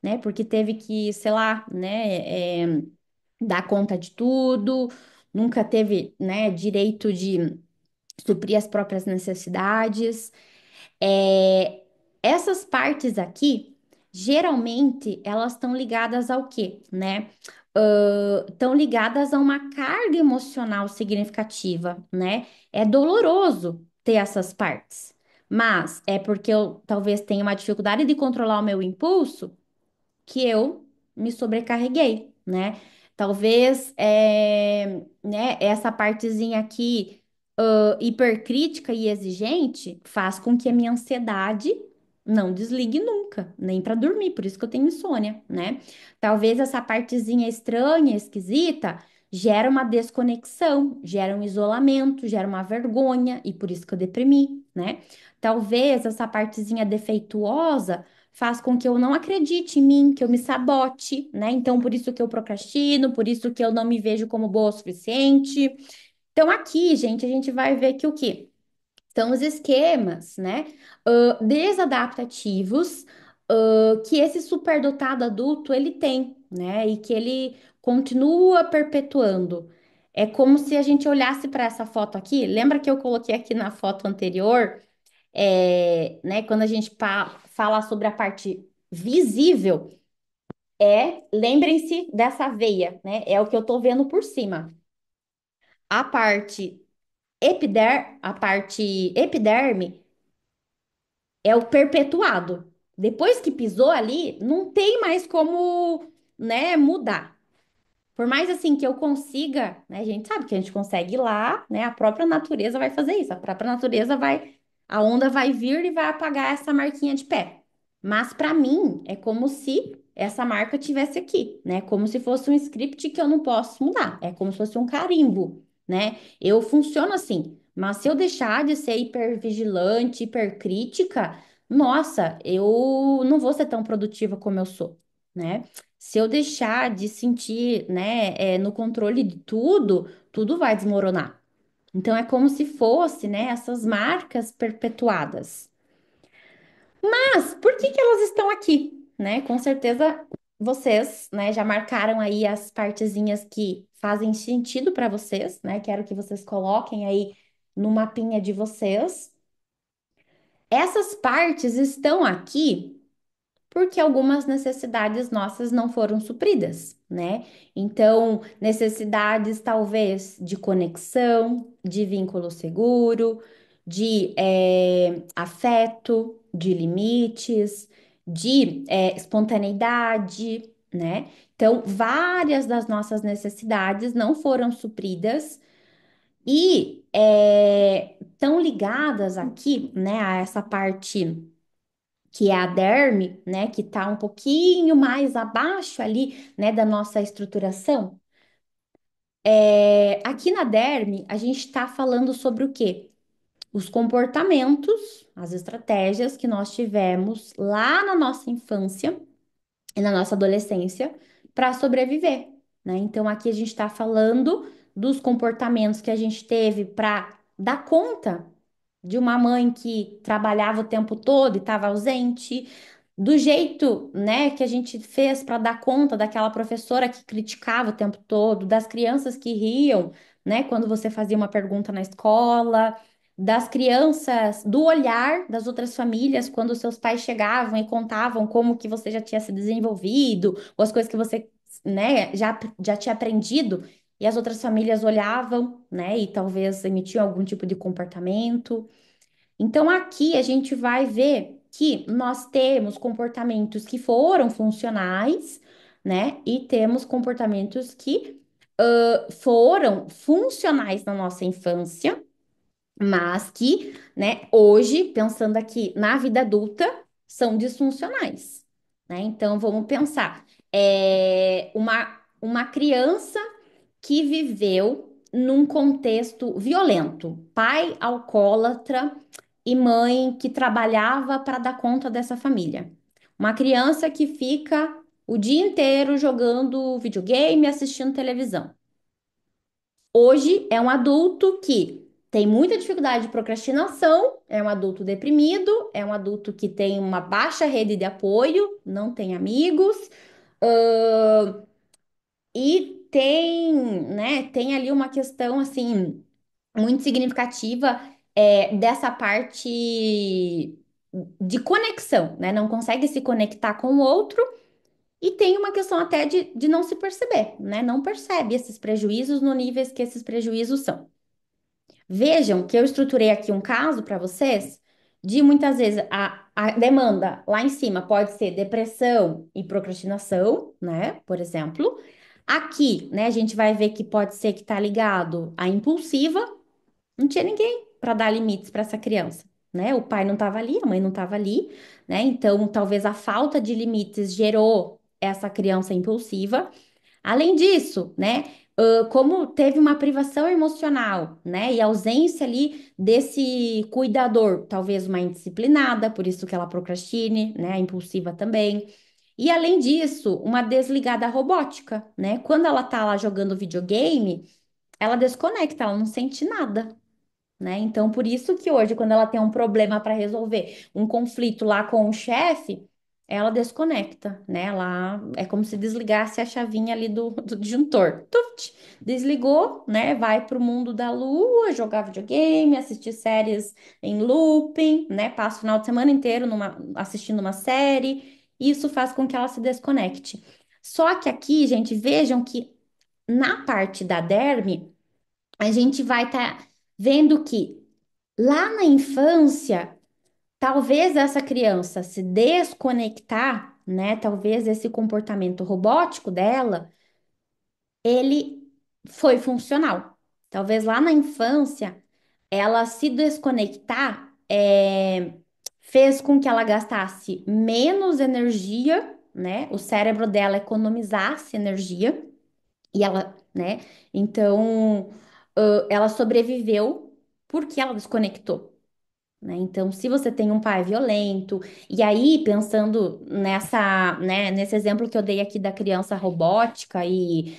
né? Porque teve que, sei lá, né, dar conta de tudo, nunca teve, né, direito de suprir as próprias necessidades. É, essas partes aqui, geralmente, elas estão ligadas ao quê, né? Estão ligadas a uma carga emocional significativa, né? É doloroso ter essas partes, mas é porque eu talvez tenha uma dificuldade de controlar o meu impulso que eu me sobrecarreguei, né? Talvez né, essa partezinha aqui, hipercrítica e exigente, faz com que a minha ansiedade não desligue nunca, nem para dormir, por isso que eu tenho insônia, né? Talvez essa partezinha estranha, esquisita, gera uma desconexão, gera um isolamento, gera uma vergonha, e por isso que eu deprimi, né? Talvez essa partezinha defeituosa faz com que eu não acredite em mim, que eu me sabote, né? Então, por isso que eu procrastino, por isso que eu não me vejo como boa o suficiente. Então, aqui, gente, a gente vai ver que o quê? São os esquemas, né, desadaptativos, que esse superdotado adulto ele tem, né, e que ele continua perpetuando. É como se a gente olhasse para essa foto aqui. Lembra que eu coloquei aqui na foto anterior, né, quando a gente fala sobre a parte visível, lembrem-se dessa veia, né? É o que eu tô vendo por cima. A parte a parte epiderme é o perpetuado. Depois que pisou ali, não tem mais como, né, mudar. Por mais assim que eu consiga, né, a gente sabe que a gente consegue ir lá, né, a própria natureza vai fazer isso. A própria natureza vai, a onda vai vir e vai apagar essa marquinha de pé. Mas para mim é como se essa marca tivesse aqui, né? Como se fosse um script que eu não posso mudar. É como se fosse um carimbo, né? Eu funciono assim. Mas se eu deixar de ser hipervigilante, hipercrítica, nossa, eu não vou ser tão produtiva como eu sou, né? Se eu deixar de sentir, né, no controle de tudo, tudo vai desmoronar. Então é como se fosse, né, essas marcas perpetuadas. Mas por que que elas estão aqui, né? Com certeza vocês, né, já marcaram aí as partezinhas que fazem sentido para vocês, né? Quero que vocês coloquem aí no mapinha de vocês. Essas partes estão aqui porque algumas necessidades nossas não foram supridas, né? Então, necessidades talvez de conexão, de vínculo seguro, de afeto, de limites, de espontaneidade, né? Então, várias das nossas necessidades não foram supridas e estão ligadas aqui, né, a essa parte que é a derme, né, que está um pouquinho mais abaixo ali, né, da nossa estruturação. Aqui na derme, a gente está falando sobre o quê? Os comportamentos, as estratégias que nós tivemos lá na nossa infância e na nossa adolescência para sobreviver, né? Então aqui a gente está falando dos comportamentos que a gente teve para dar conta de uma mãe que trabalhava o tempo todo e estava ausente, do jeito, né, que a gente fez para dar conta daquela professora que criticava o tempo todo, das crianças que riam, né, quando você fazia uma pergunta na escola, das crianças, do olhar das outras famílias quando seus pais chegavam e contavam como que você já tinha se desenvolvido, ou as coisas que você, né, já tinha aprendido. E as outras famílias olhavam, né, e talvez emitiam algum tipo de comportamento. Então, aqui a gente vai ver que nós temos comportamentos que foram funcionais, né? E temos comportamentos que foram funcionais na nossa infância, mas que, né, hoje, pensando aqui na vida adulta, são disfuncionais, né? Então, vamos pensar. Uma criança que viveu num contexto violento, pai alcoólatra e mãe que trabalhava para dar conta dessa família. Uma criança que fica o dia inteiro jogando videogame, assistindo televisão. Hoje é um adulto que tem muita dificuldade de procrastinação, é um adulto deprimido, é um adulto que tem uma baixa rede de apoio, não tem amigos, ãh, e tem, né, tem ali uma questão assim muito significativa dessa parte de conexão, né? Não consegue se conectar com o outro e tem uma questão até de não se perceber, né? Não percebe esses prejuízos no níveis que esses prejuízos são. Vejam que eu estruturei aqui um caso para vocês de muitas vezes a demanda lá em cima pode ser depressão e procrastinação, né? Por exemplo. Aqui, né, a gente vai ver que pode ser que tá ligado à impulsiva, não tinha ninguém para dar limites para essa criança, né? O pai não estava ali, a mãe não estava ali, né? Então, talvez a falta de limites gerou essa criança impulsiva. Além disso, né? como teve uma privação emocional, né? E ausência ali desse cuidador, talvez uma indisciplinada, por isso que ela procrastine, né? Impulsiva também. E além disso, uma desligada robótica, né? Quando ela tá lá jogando videogame, ela desconecta, ela não sente nada, né? Então, por isso que hoje, quando ela tem um problema para resolver, um conflito lá com o chefe, ela desconecta, né? Ela é como se desligasse a chavinha ali do disjuntor. Tuf, desligou, né? Vai para o mundo da lua, jogar videogame, assistir séries em looping, né? Passa o final de semana inteiro assistindo uma série. Isso faz com que ela se desconecte. Só que aqui, gente, vejam que na parte da derme, a gente vai estar vendo que lá na infância, talvez essa criança se desconectar, né? Talvez esse comportamento robótico dela, ele foi funcional. Talvez lá na infância, ela se desconectar, fez com que ela gastasse menos energia, né? O cérebro dela economizasse energia e ela, né? Então, ela sobreviveu porque ela desconectou, né? Então, se você tem um pai violento, e aí pensando nessa, né, nesse exemplo que eu dei aqui da criança robótica e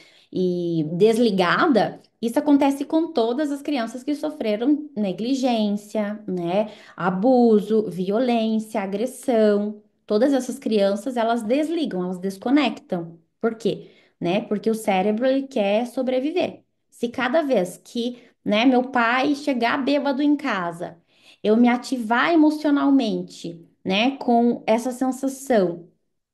desligada, isso acontece com todas as crianças que sofreram negligência, né, abuso, violência, agressão. Todas essas crianças, elas desligam, elas desconectam. Por quê? Né? Porque o cérebro ele quer sobreviver. Se cada vez que, né, meu pai chegar bêbado em casa, eu me ativar emocionalmente, né, com essa sensação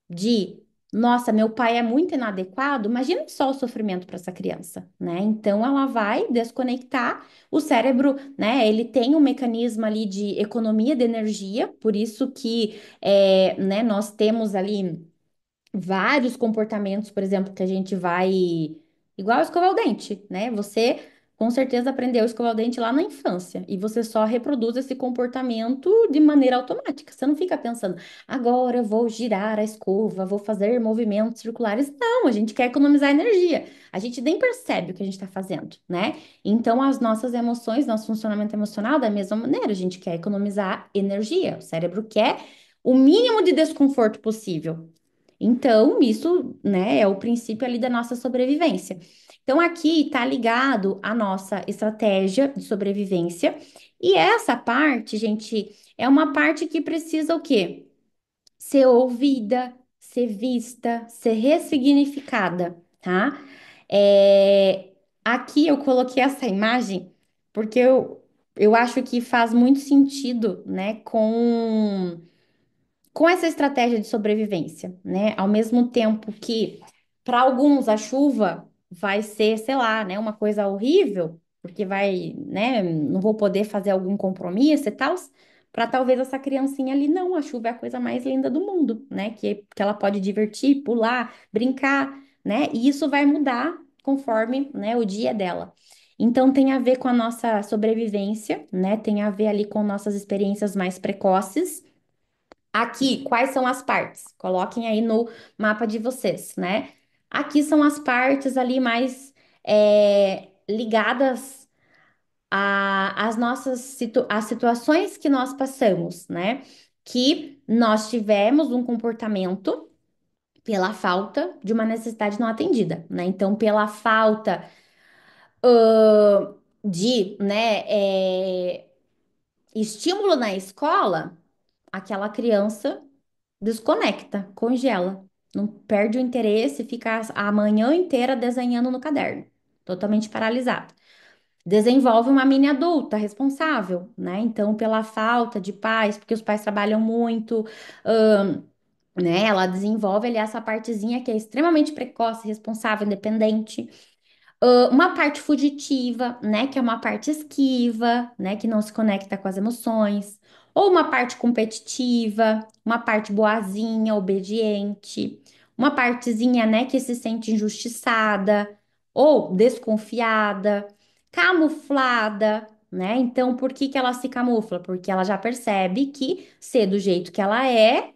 de, nossa, meu pai é muito inadequado, imagina só o sofrimento para essa criança, né? Então ela vai desconectar o cérebro, né? Ele tem um mecanismo ali de economia de energia, por isso que, né, nós temos ali vários comportamentos, por exemplo, que a gente vai. Igual escovar o dente, né? Você com certeza aprendeu a escovar o dente lá na infância e você só reproduz esse comportamento de maneira automática. Você não fica pensando, agora eu vou girar a escova, vou fazer movimentos circulares. Não, a gente quer economizar energia. A gente nem percebe o que a gente está fazendo, né? Então, as nossas emoções, nosso funcionamento emocional, da mesma maneira, a gente quer economizar energia. O cérebro quer o mínimo de desconforto possível. Então, isso, né, é o princípio ali da nossa sobrevivência. Então, aqui está ligado a nossa estratégia de sobrevivência. E essa parte, gente, é uma parte que precisa o quê? Ser ouvida, ser vista, ser ressignificada, tá? Aqui eu coloquei essa imagem porque eu acho que faz muito sentido, né, com essa estratégia de sobrevivência, né? Ao mesmo tempo que para alguns a chuva vai ser, sei lá, né, uma coisa horrível, porque vai, né, não vou poder fazer algum compromisso e tal. Para talvez essa criancinha ali, não, a chuva é a coisa mais linda do mundo, né? Que ela pode divertir, pular, brincar, né? E isso vai mudar conforme, né, o dia dela. Então tem a ver com a nossa sobrevivência, né? Tem a ver ali com nossas experiências mais precoces. Aqui, quais são as partes? Coloquem aí no mapa de vocês, né? Aqui são as partes ali mais ligadas às nossas às situações que nós passamos, né? Que nós tivemos um comportamento pela falta de uma necessidade não atendida, né? Então, pela falta de, né, estímulo na escola, aquela criança desconecta, congela, não perde o interesse, fica a manhã inteira desenhando no caderno, totalmente paralisado. Desenvolve uma mini adulta responsável, né? Então, pela falta de pais, porque os pais trabalham muito, né? Ela desenvolve ali essa partezinha que é extremamente precoce, responsável, independente. Uma parte fugitiva, né, que é uma parte esquiva, né, que não se conecta com as emoções, ou uma parte competitiva, uma parte boazinha, obediente, uma partezinha, né, que se sente injustiçada ou desconfiada, camuflada, né? Então, por que que ela se camufla? Porque ela já percebe que ser do jeito que ela é,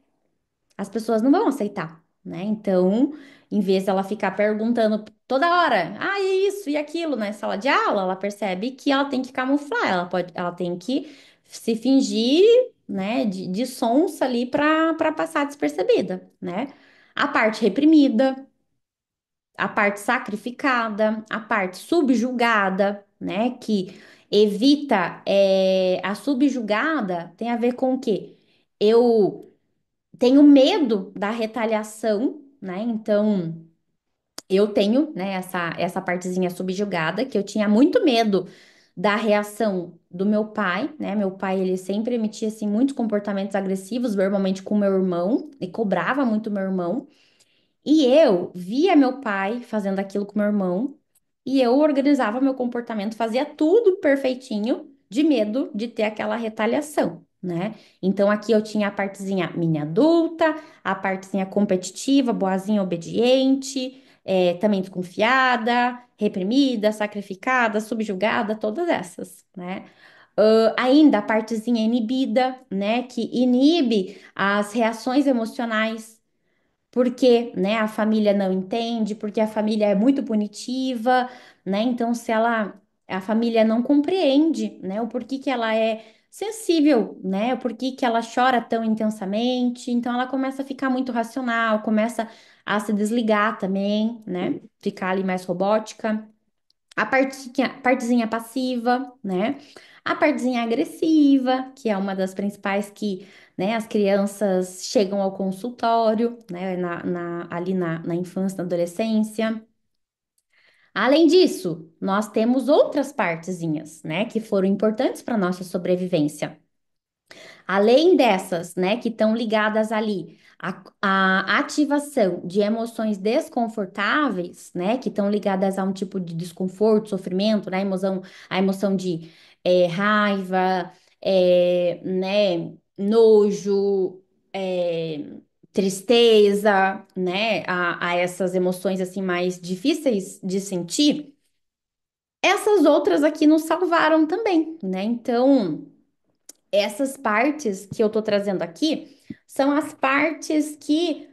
as pessoas não vão aceitar. né? Então, em vez dela ficar perguntando toda hora, ah, e isso e aquilo na sala de aula, ela percebe que ela tem que camuflar, ela tem que se fingir, né, de sonsa ali para passar despercebida, né? A parte reprimida, a parte sacrificada, a parte subjugada, né? Que evita a subjugada tem a ver com o quê? Eu tenho medo da retaliação, né? Então eu tenho, né, essa partezinha subjugada que eu tinha muito medo da reação do meu pai, né? Meu pai, ele sempre emitia assim muitos comportamentos agressivos, normalmente com meu irmão, e cobrava muito meu irmão. E eu via meu pai fazendo aquilo com meu irmão, e eu organizava meu comportamento, fazia tudo perfeitinho, de medo de ter aquela retaliação, né? Então aqui eu tinha a partezinha minha adulta, a partezinha competitiva, boazinha, obediente, também desconfiada, reprimida, sacrificada, subjugada, todas essas, né? Ainda a partezinha inibida, né? Que inibe as reações emocionais porque, né, a família não entende, porque a família é muito punitiva, né? Então, se ela, a família não compreende, né, o porquê que ela é sensível, né, o porquê que ela chora tão intensamente, então ela começa a ficar muito racional, começa a se desligar também, né, ficar ali mais robótica. A partezinha passiva, né? A partezinha agressiva, que é uma das principais que, né, as crianças chegam ao consultório, né, ali na infância, na adolescência. Além disso, nós temos outras partezinhas, né, que foram importantes para nossa sobrevivência. Além dessas, né, que estão ligadas ali à ativação de emoções desconfortáveis, né, que estão ligadas a um tipo de desconforto, sofrimento, né, a emoção de raiva, né, nojo, é, tristeza, né, a essas emoções assim mais difíceis de sentir. Essas outras aqui nos salvaram também, né? Então essas partes que eu tô trazendo aqui são as partes que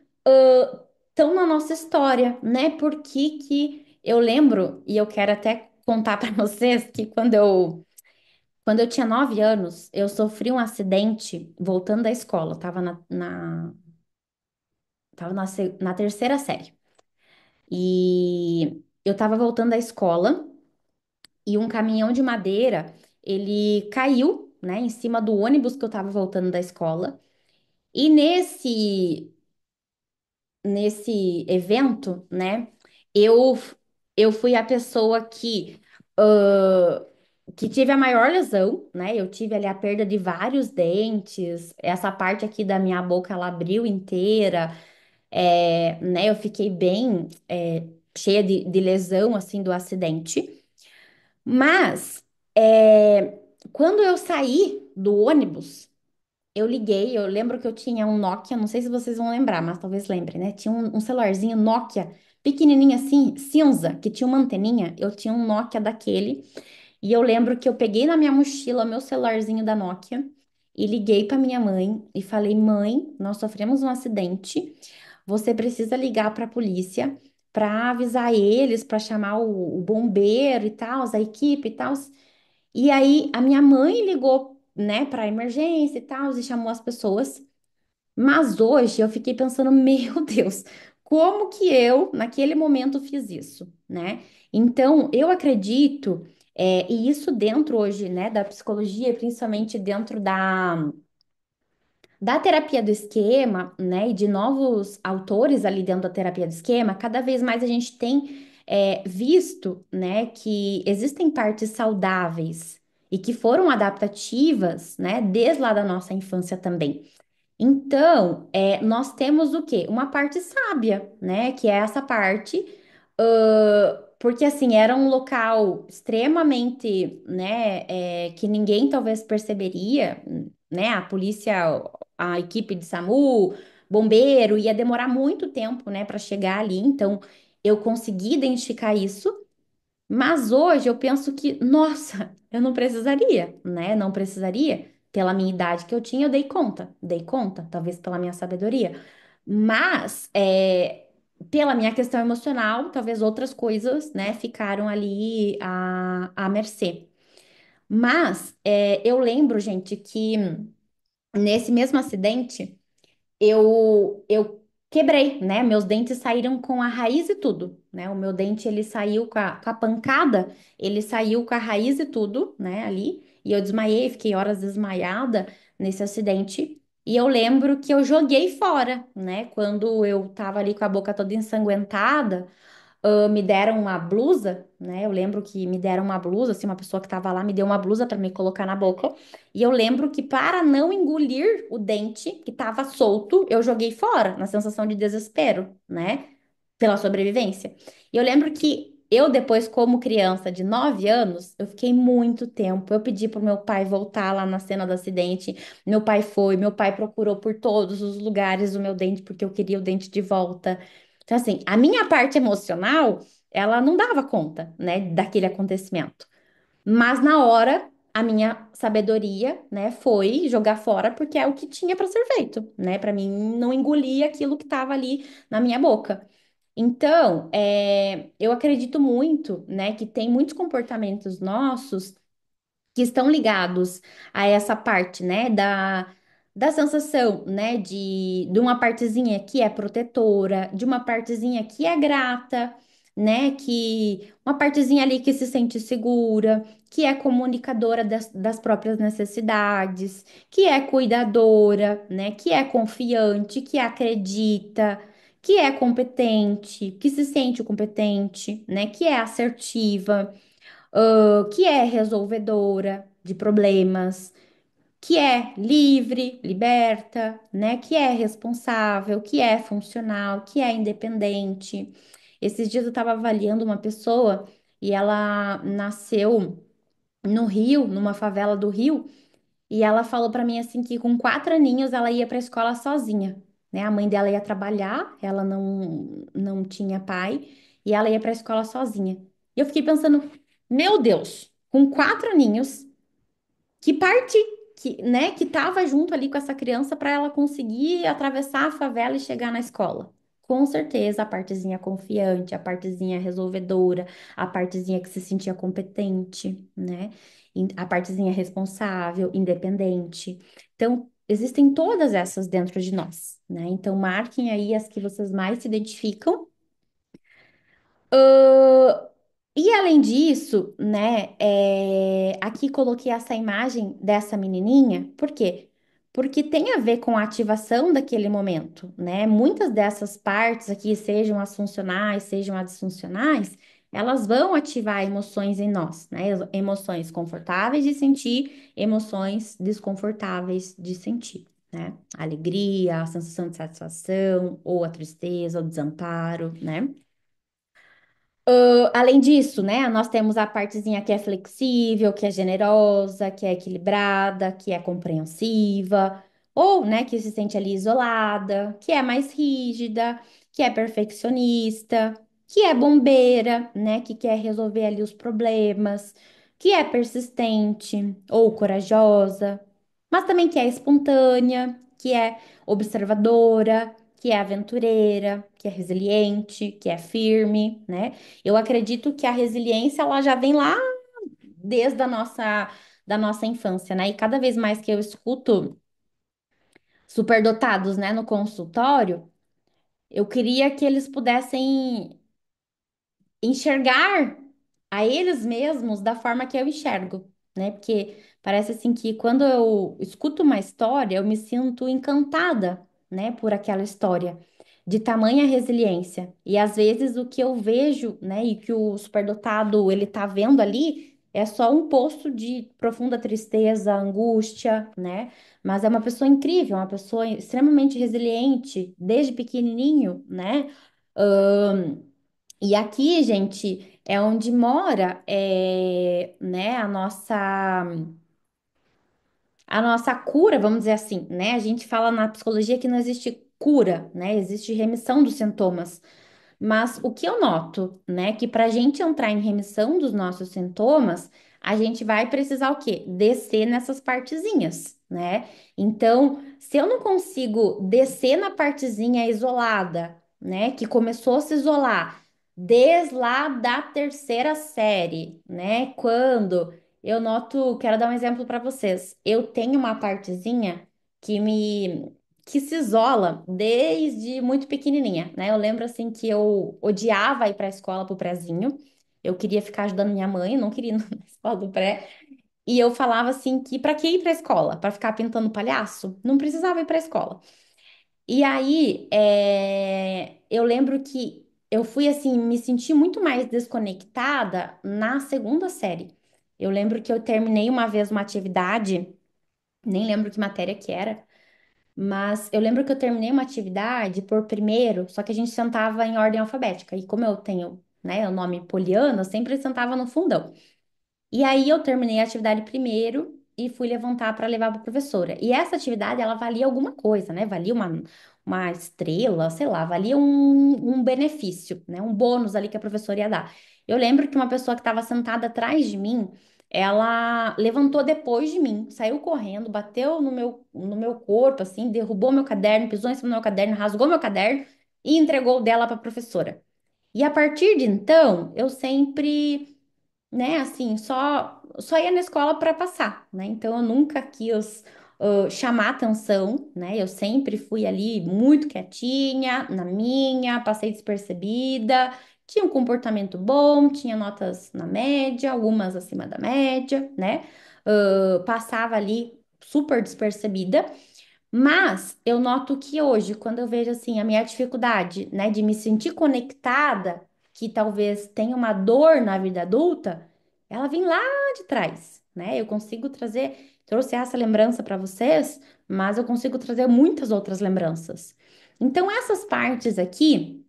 estão na nossa história, né? Porque que eu lembro, e eu quero até contar para vocês que quando eu tinha 9 anos, eu sofri um acidente voltando da escola. Eu tava na terceira série. E eu tava voltando da escola e um caminhão de madeira, ele caiu, né, em cima do ônibus que eu tava voltando da escola. E nesse evento, né, eu, eu fui a pessoa ãh, que tive a maior lesão, né? Eu tive ali a perda de vários dentes, essa parte aqui da minha boca, ela abriu inteira, né? Eu fiquei bem, cheia de lesão, assim, do acidente. Mas, quando eu saí do ônibus, eu liguei, eu lembro que eu tinha um Nokia, não sei se vocês vão lembrar, mas talvez lembrem, né? Tinha um celularzinho Nokia, pequenininho assim, cinza, que tinha uma anteninha. Eu tinha um Nokia daquele. E eu lembro que eu peguei na minha mochila meu celularzinho da Nokia e liguei para minha mãe e falei: Mãe, nós sofremos um acidente. Você precisa ligar para a polícia para avisar eles, para chamar o bombeiro e tal, a equipe e tal. E aí a minha mãe ligou, né, para emergência e tal, e chamou as pessoas. Mas hoje eu fiquei pensando, meu Deus, como que eu, naquele momento, fiz isso, né? Então, eu acredito, e isso dentro hoje, né, da psicologia, principalmente dentro da terapia do esquema, né, e de novos autores ali dentro da terapia do esquema, cada vez mais a gente tem visto, né, que existem partes saudáveis e que foram adaptativas, né, desde lá da nossa infância também. Então, nós temos o quê? Uma parte sábia, né? Que é essa parte, porque assim, era um local extremamente, né, que ninguém talvez perceberia, né? A polícia, a equipe de SAMU, bombeiro, ia demorar muito tempo, né, para chegar ali. Então, eu consegui identificar isso. Mas hoje eu penso que, nossa, eu não precisaria, né? Não precisaria. Pela minha idade que eu tinha, eu dei conta, talvez pela minha sabedoria. Mas, pela minha questão emocional, talvez outras coisas, né, ficaram ali à mercê. Mas, eu lembro, gente, que nesse mesmo acidente, eu quebrei, né? Meus dentes saíram com a raiz e tudo, né? O meu dente, ele saiu com a pancada, ele saiu com a raiz e tudo, né? Ali. E eu desmaiei, fiquei horas desmaiada nesse acidente. E eu lembro que eu joguei fora, né? Quando eu tava ali com a boca toda ensanguentada, me deram uma blusa, né? Eu lembro que me deram uma blusa, assim, uma pessoa que estava lá me deu uma blusa para me colocar na boca. E eu lembro que para não engolir o dente que estava solto, eu joguei fora, na sensação de desespero, né? Pela sobrevivência. E eu lembro que eu depois, como criança de 9 anos, eu fiquei muito tempo. Eu pedi pro meu pai voltar lá na cena do acidente. Meu pai foi, meu pai procurou por todos os lugares o meu dente porque eu queria o dente de volta. Então, assim, a minha parte emocional, ela não dava conta, né, daquele acontecimento. Mas na hora, a minha sabedoria, né, foi jogar fora porque é o que tinha para ser feito, né, para mim não engolir aquilo que estava ali na minha boca. Então, eu acredito muito, né, que tem muitos comportamentos nossos que estão ligados a essa parte, né, da sensação, né, de uma partezinha que é protetora, de uma partezinha que é grata, né, que uma partezinha ali que se sente segura, que é comunicadora das próprias necessidades, que é cuidadora, né, que é confiante, que acredita, que é competente, que se sente competente, né, que é assertiva, que é resolvedora de problemas, que é livre, liberta, né? Que é responsável, que é funcional, que é independente. Esses dias eu estava avaliando uma pessoa e ela nasceu no Rio, numa favela do Rio, e ela falou para mim assim que com 4 aninhos ela ia para a escola sozinha, né? A mãe dela ia trabalhar, ela não tinha pai e ela ia para a escola sozinha. E eu fiquei pensando, meu Deus, com 4 aninhos, que parte que tava junto ali com essa criança para ela conseguir atravessar a favela e chegar na escola? Com certeza a partezinha confiante, a partezinha resolvedora, a partezinha que se sentia competente, né? A partezinha responsável, independente. Então, existem todas essas dentro de nós, né? Então, marquem aí as que vocês mais se identificam. E além disso, né, aqui coloquei essa imagem dessa menininha, por quê? Porque tem a ver com a ativação daquele momento, né? Muitas dessas partes aqui, sejam as funcionais, sejam as disfuncionais, elas vão ativar emoções em nós, né? Emoções confortáveis de sentir, emoções desconfortáveis de sentir, né? A alegria, a sensação de satisfação, ou a tristeza, o desamparo, né? Além disso, né, nós temos a partezinha que é flexível, que é generosa, que é equilibrada, que é compreensiva, ou, né, que se sente ali isolada, que é mais rígida, que é perfeccionista, que é bombeira, né, que quer resolver ali os problemas, que é persistente ou corajosa, mas também que é espontânea, que é observadora, que é aventureira, que é resiliente, que é firme, né? Eu acredito que a resiliência ela já vem lá desde a da nossa infância, né? E cada vez mais que eu escuto superdotados, né, no consultório, eu queria que eles pudessem enxergar a eles mesmos da forma que eu enxergo, né? Porque parece assim que quando eu escuto uma história, eu me sinto encantada, né, por aquela história, de tamanha resiliência. E às vezes o que eu vejo, né, e que o superdotado ele tá vendo ali é só um poço de profunda tristeza, angústia, né? Mas é uma pessoa incrível, uma pessoa extremamente resiliente, desde pequenininho, né? E aqui, gente, é onde mora, né, a nossa cura, vamos dizer assim, né? A gente fala na psicologia que não existe cura, né? Existe remissão dos sintomas. Mas o que eu noto, né, que para a gente entrar em remissão dos nossos sintomas, a gente vai precisar o quê? Descer nessas partezinhas, né? Então, se eu não consigo descer na partezinha isolada, né, que começou a se isolar desde lá da terceira série, né? Quando eu noto, quero dar um exemplo para vocês. Eu tenho uma partezinha que se isola desde muito pequenininha, né? Eu lembro assim que eu odiava ir para a escola pro prezinho. Eu queria ficar ajudando minha mãe, eu não queria ir na escola do pré. E eu falava assim que para que ir para a escola? Para ficar pintando palhaço? Não precisava ir para a escola. E aí, eu lembro que eu fui assim, me senti muito mais desconectada na segunda série. Eu lembro que eu terminei uma vez uma atividade, nem lembro que matéria que era, mas eu lembro que eu terminei uma atividade por primeiro, só que a gente sentava em ordem alfabética. E como eu tenho, né, o nome Poliana, eu sempre sentava no fundão. E aí eu terminei a atividade primeiro e fui levantar para levar para a professora. E essa atividade, ela valia alguma coisa, né? Valia uma estrela, sei lá, valia um benefício, né? Um bônus ali que a professora ia dar. Eu lembro que uma pessoa que estava sentada atrás de mim, ela levantou depois de mim, saiu correndo, bateu no meu corpo, assim, derrubou meu caderno, pisou em cima do meu caderno, rasgou meu caderno e entregou o dela para a professora. E a partir de então, eu sempre, né, assim, só ia na escola para passar, né? Então eu nunca quis chamar atenção, né? Eu sempre fui ali muito quietinha, na minha, passei despercebida, tinha um comportamento bom, tinha notas na média, algumas acima da média, né? Passava ali super despercebida. Mas eu noto que hoje, quando eu vejo assim a minha dificuldade, né, de me sentir conectada, que talvez tenha uma dor na vida adulta, ela vem lá de trás, né? Eu consigo trouxe essa lembrança para vocês, mas eu consigo trazer muitas outras lembranças. Então, essas partes aqui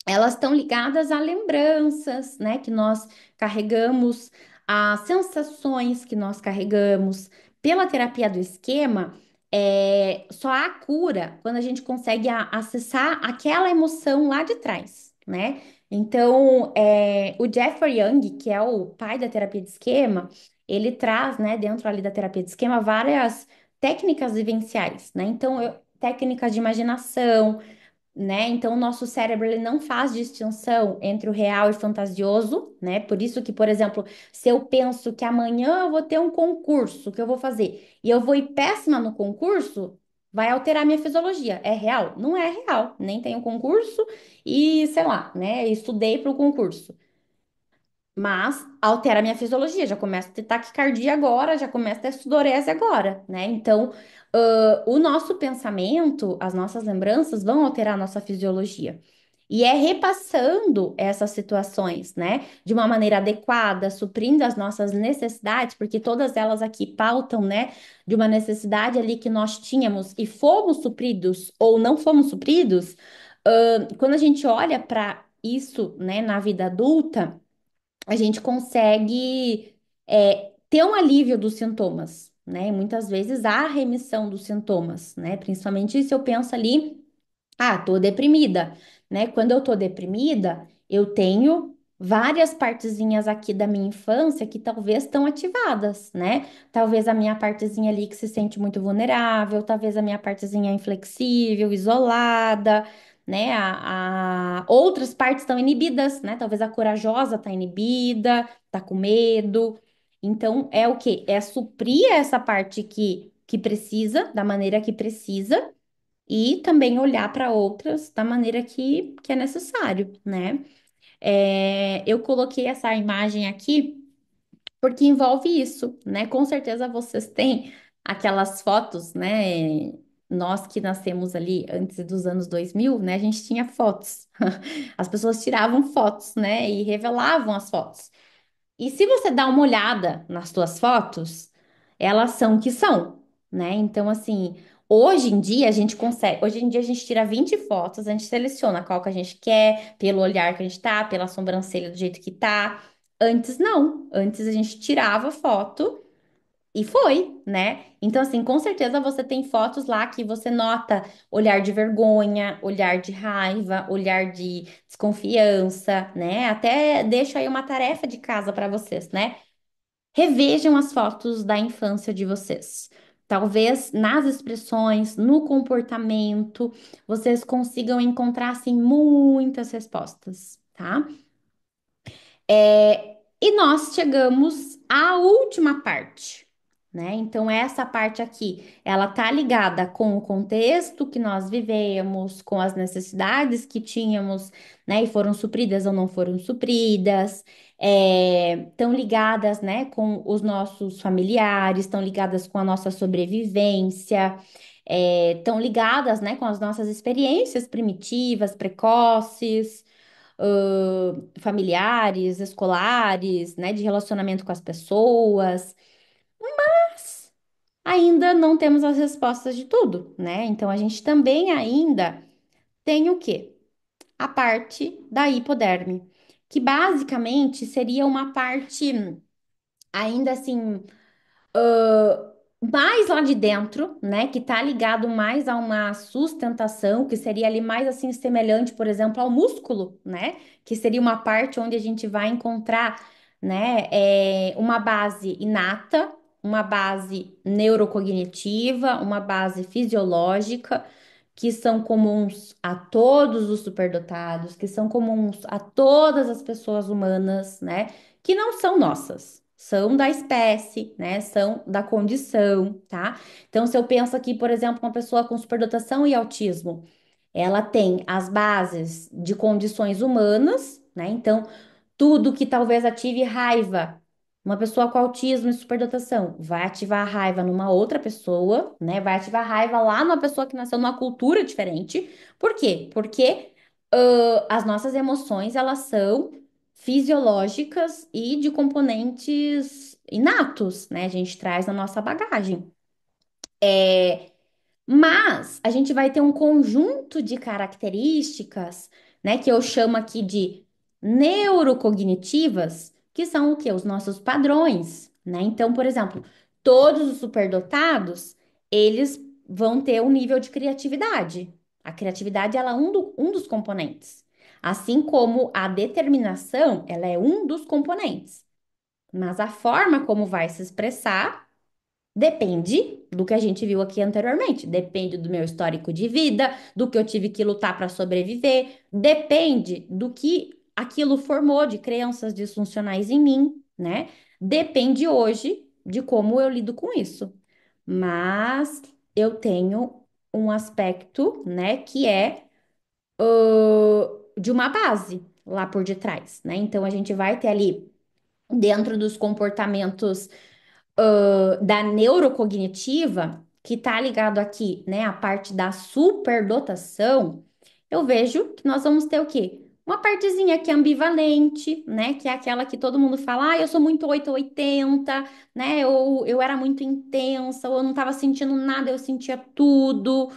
elas estão ligadas a lembranças, né, que nós carregamos, a sensações que nós carregamos. Pela terapia do esquema, só há cura quando a gente consegue acessar aquela emoção lá de trás, né? Então, o Jeffrey Young, que é o pai da terapia de esquema, ele traz, né, dentro ali da terapia de esquema, várias técnicas vivenciais, né? Então, técnicas de imaginação, né? Então, o nosso cérebro ele não faz distinção entre o real e fantasioso, né? Por isso que, por exemplo, se eu penso que amanhã eu vou ter um concurso que eu vou fazer e eu vou ir péssima no concurso, vai alterar minha fisiologia. É real? Não é real. Nem tenho concurso e, sei lá, né? Estudei para o concurso. Mas altera a minha fisiologia, já começa a ter taquicardia agora, já começa a ter sudorese agora, né? Então, o nosso pensamento, as nossas lembranças vão alterar a nossa fisiologia. E é repassando essas situações, né, de uma maneira adequada, suprindo as nossas necessidades, porque todas elas aqui pautam, né, de uma necessidade ali que nós tínhamos e fomos supridos ou não fomos supridos. Quando a gente olha para isso, né, na vida adulta, a gente consegue ter um alívio dos sintomas, né? E muitas vezes há remissão dos sintomas, né? Principalmente se eu penso ali, tô deprimida, né? Quando eu tô deprimida, eu tenho várias partezinhas aqui da minha infância que talvez estão ativadas, né? Talvez a minha partezinha ali que se sente muito vulnerável, talvez a minha partezinha inflexível, isolada, né? Outras partes estão inibidas, né? Talvez a corajosa tá inibida, tá com medo. Então, é o quê? É suprir essa parte que precisa, da maneira que precisa e também olhar para outras da maneira que é necessário, né? Eu coloquei essa imagem aqui porque envolve isso, né? Com certeza vocês têm aquelas fotos, né? Nós que nascemos ali antes dos anos 2000, né? A gente tinha fotos. As pessoas tiravam fotos, né? E revelavam as fotos. E se você dá uma olhada nas tuas fotos, elas são o que são, né? Então, assim, hoje em dia a gente tira 20 fotos, a gente seleciona qual que a gente quer, pelo olhar que a gente tá, pela sobrancelha do jeito que tá. Antes não, antes a gente tirava foto e foi, né? Então, assim, com certeza você tem fotos lá que você nota olhar de vergonha, olhar de raiva, olhar de desconfiança, né? Até deixo aí uma tarefa de casa para vocês, né? Revejam as fotos da infância de vocês. Talvez nas expressões, no comportamento, vocês consigam encontrar assim muitas respostas, tá? E nós chegamos à última parte, né? Então, essa parte aqui, ela tá ligada com o contexto que nós vivemos, com as necessidades que tínhamos, né? E foram supridas ou não foram supridas, estão ligadas, né, com os nossos familiares, estão ligadas com a nossa sobrevivência, estão ligadas, né, com as nossas experiências primitivas, precoces, familiares, escolares, né, de relacionamento com as pessoas, mas ainda não temos as respostas de tudo, né? Então a gente também ainda tem o quê? A parte da hipoderme, que basicamente seria uma parte ainda assim mais lá de dentro, né, que tá ligado mais a uma sustentação, que seria ali mais assim semelhante, por exemplo, ao músculo, né, que seria uma parte onde a gente vai encontrar, né, uma base inata, uma base neurocognitiva, uma base fisiológica, que são comuns a todos os superdotados, que são comuns a todas as pessoas humanas, né? Que não são nossas, são da espécie, né? São da condição, tá? Então, se eu penso aqui, por exemplo, uma pessoa com superdotação e autismo, ela tem as bases de condições humanas, né? Então, tudo que talvez ative raiva. Uma pessoa com autismo e superdotação vai ativar a raiva numa outra pessoa, né? Vai ativar a raiva lá numa pessoa que nasceu numa cultura diferente. Por quê? Porque as nossas emoções, elas são fisiológicas e de componentes inatos, né? A gente traz na nossa bagagem. Mas a gente vai ter um conjunto de características, né, que eu chamo aqui de neurocognitivas, que são o quê? Os nossos padrões, né? Então, por exemplo, todos os superdotados, eles vão ter um nível de criatividade. A criatividade, ela é um dos componentes. Assim como a determinação, ela é um dos componentes. Mas a forma como vai se expressar depende do que a gente viu aqui anteriormente. Depende do meu histórico de vida, do que eu tive que lutar para sobreviver. Depende do que aquilo formou de crenças disfuncionais em mim, né? Depende hoje de como eu lido com isso. Mas eu tenho um aspecto, né, que é de uma base lá por detrás, né? Então a gente vai ter ali dentro dos comportamentos da neurocognitiva, que está ligado aqui, né, a parte da superdotação, eu vejo que nós vamos ter o quê? Uma partezinha que é ambivalente, né, que é aquela que todo mundo fala, ah, eu sou muito 880, né, eu era muito intensa, ou eu não estava sentindo nada, eu sentia tudo.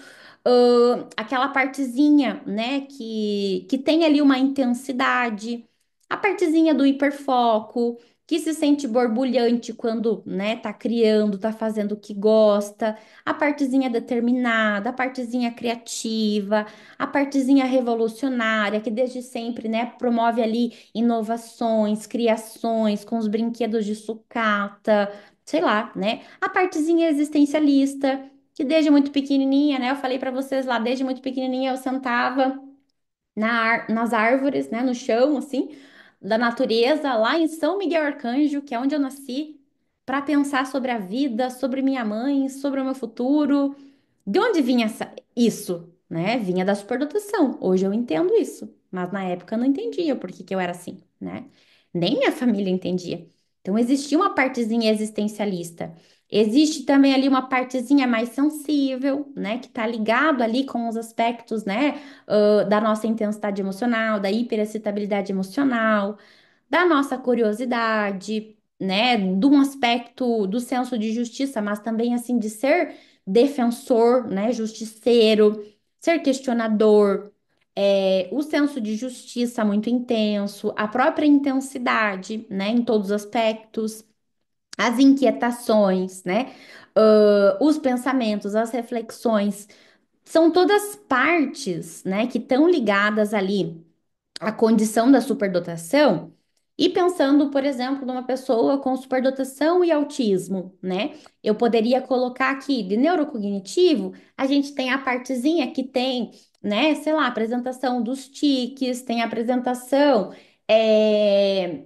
Aquela partezinha, né, que tem ali uma intensidade, a partezinha do hiperfoco, que se sente borbulhante quando, né, tá criando, tá fazendo o que gosta, a partezinha determinada, a partezinha criativa, a partezinha revolucionária, que desde sempre, né, promove ali inovações, criações com os brinquedos de sucata, sei lá, né? A partezinha existencialista, que desde muito pequenininha, né, eu falei pra vocês lá, desde muito pequenininha eu sentava nas árvores, né, no chão, assim, da natureza, lá em São Miguel Arcanjo, que é onde eu nasci, para pensar sobre a vida, sobre minha mãe, sobre o meu futuro. De onde vinha isso, né? Vinha da superdotação. Hoje eu entendo isso, mas na época eu não entendia por que que eu era assim, né? Nem minha família entendia. Então existia uma partezinha existencialista. Existe também ali uma partezinha mais sensível, né? Que tá ligado ali com os aspectos, né? Da nossa intensidade emocional, da hiperexcitabilidade emocional, da nossa curiosidade, né, de um aspecto do senso de justiça, mas também assim de ser defensor, né, justiceiro, ser questionador, o senso de justiça muito intenso, a própria intensidade, né, em todos os aspectos, as inquietações, né, os pensamentos, as reflexões, são todas partes, né, que estão ligadas ali à condição da superdotação E pensando, por exemplo, numa pessoa com superdotação e autismo, né? Eu poderia colocar aqui de neurocognitivo, a gente tem a partezinha que tem, né, sei lá, apresentação dos tiques, tem a apresentação é,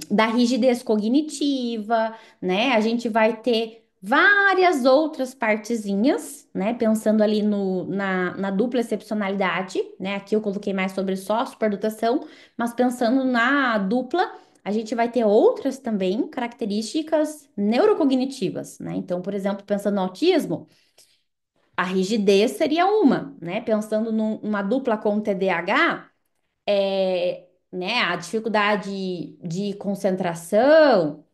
da rigidez cognitiva, né? A gente vai ter várias outras partezinhas, né? Pensando ali na dupla excepcionalidade, né? Aqui eu coloquei mais sobre só superdotação, mas pensando na dupla, a gente vai ter outras também características neurocognitivas, né? Então, por exemplo, pensando no autismo, a rigidez seria uma, né? Pensando numa dupla com TDAH, né? A dificuldade de concentração,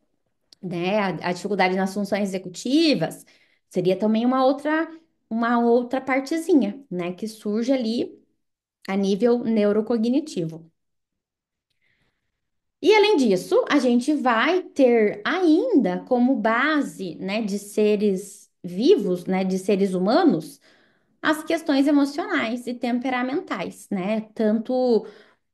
né? A dificuldade nas funções executivas seria também uma outra partezinha, né? Que surge ali a nível neurocognitivo. E além disso, a gente vai ter ainda como base, né, de seres vivos, né, de seres humanos, as questões emocionais e temperamentais, né? Tanto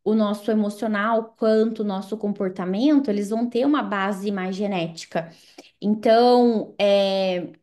o nosso emocional quanto o nosso comportamento, eles vão ter uma base mais genética. Então,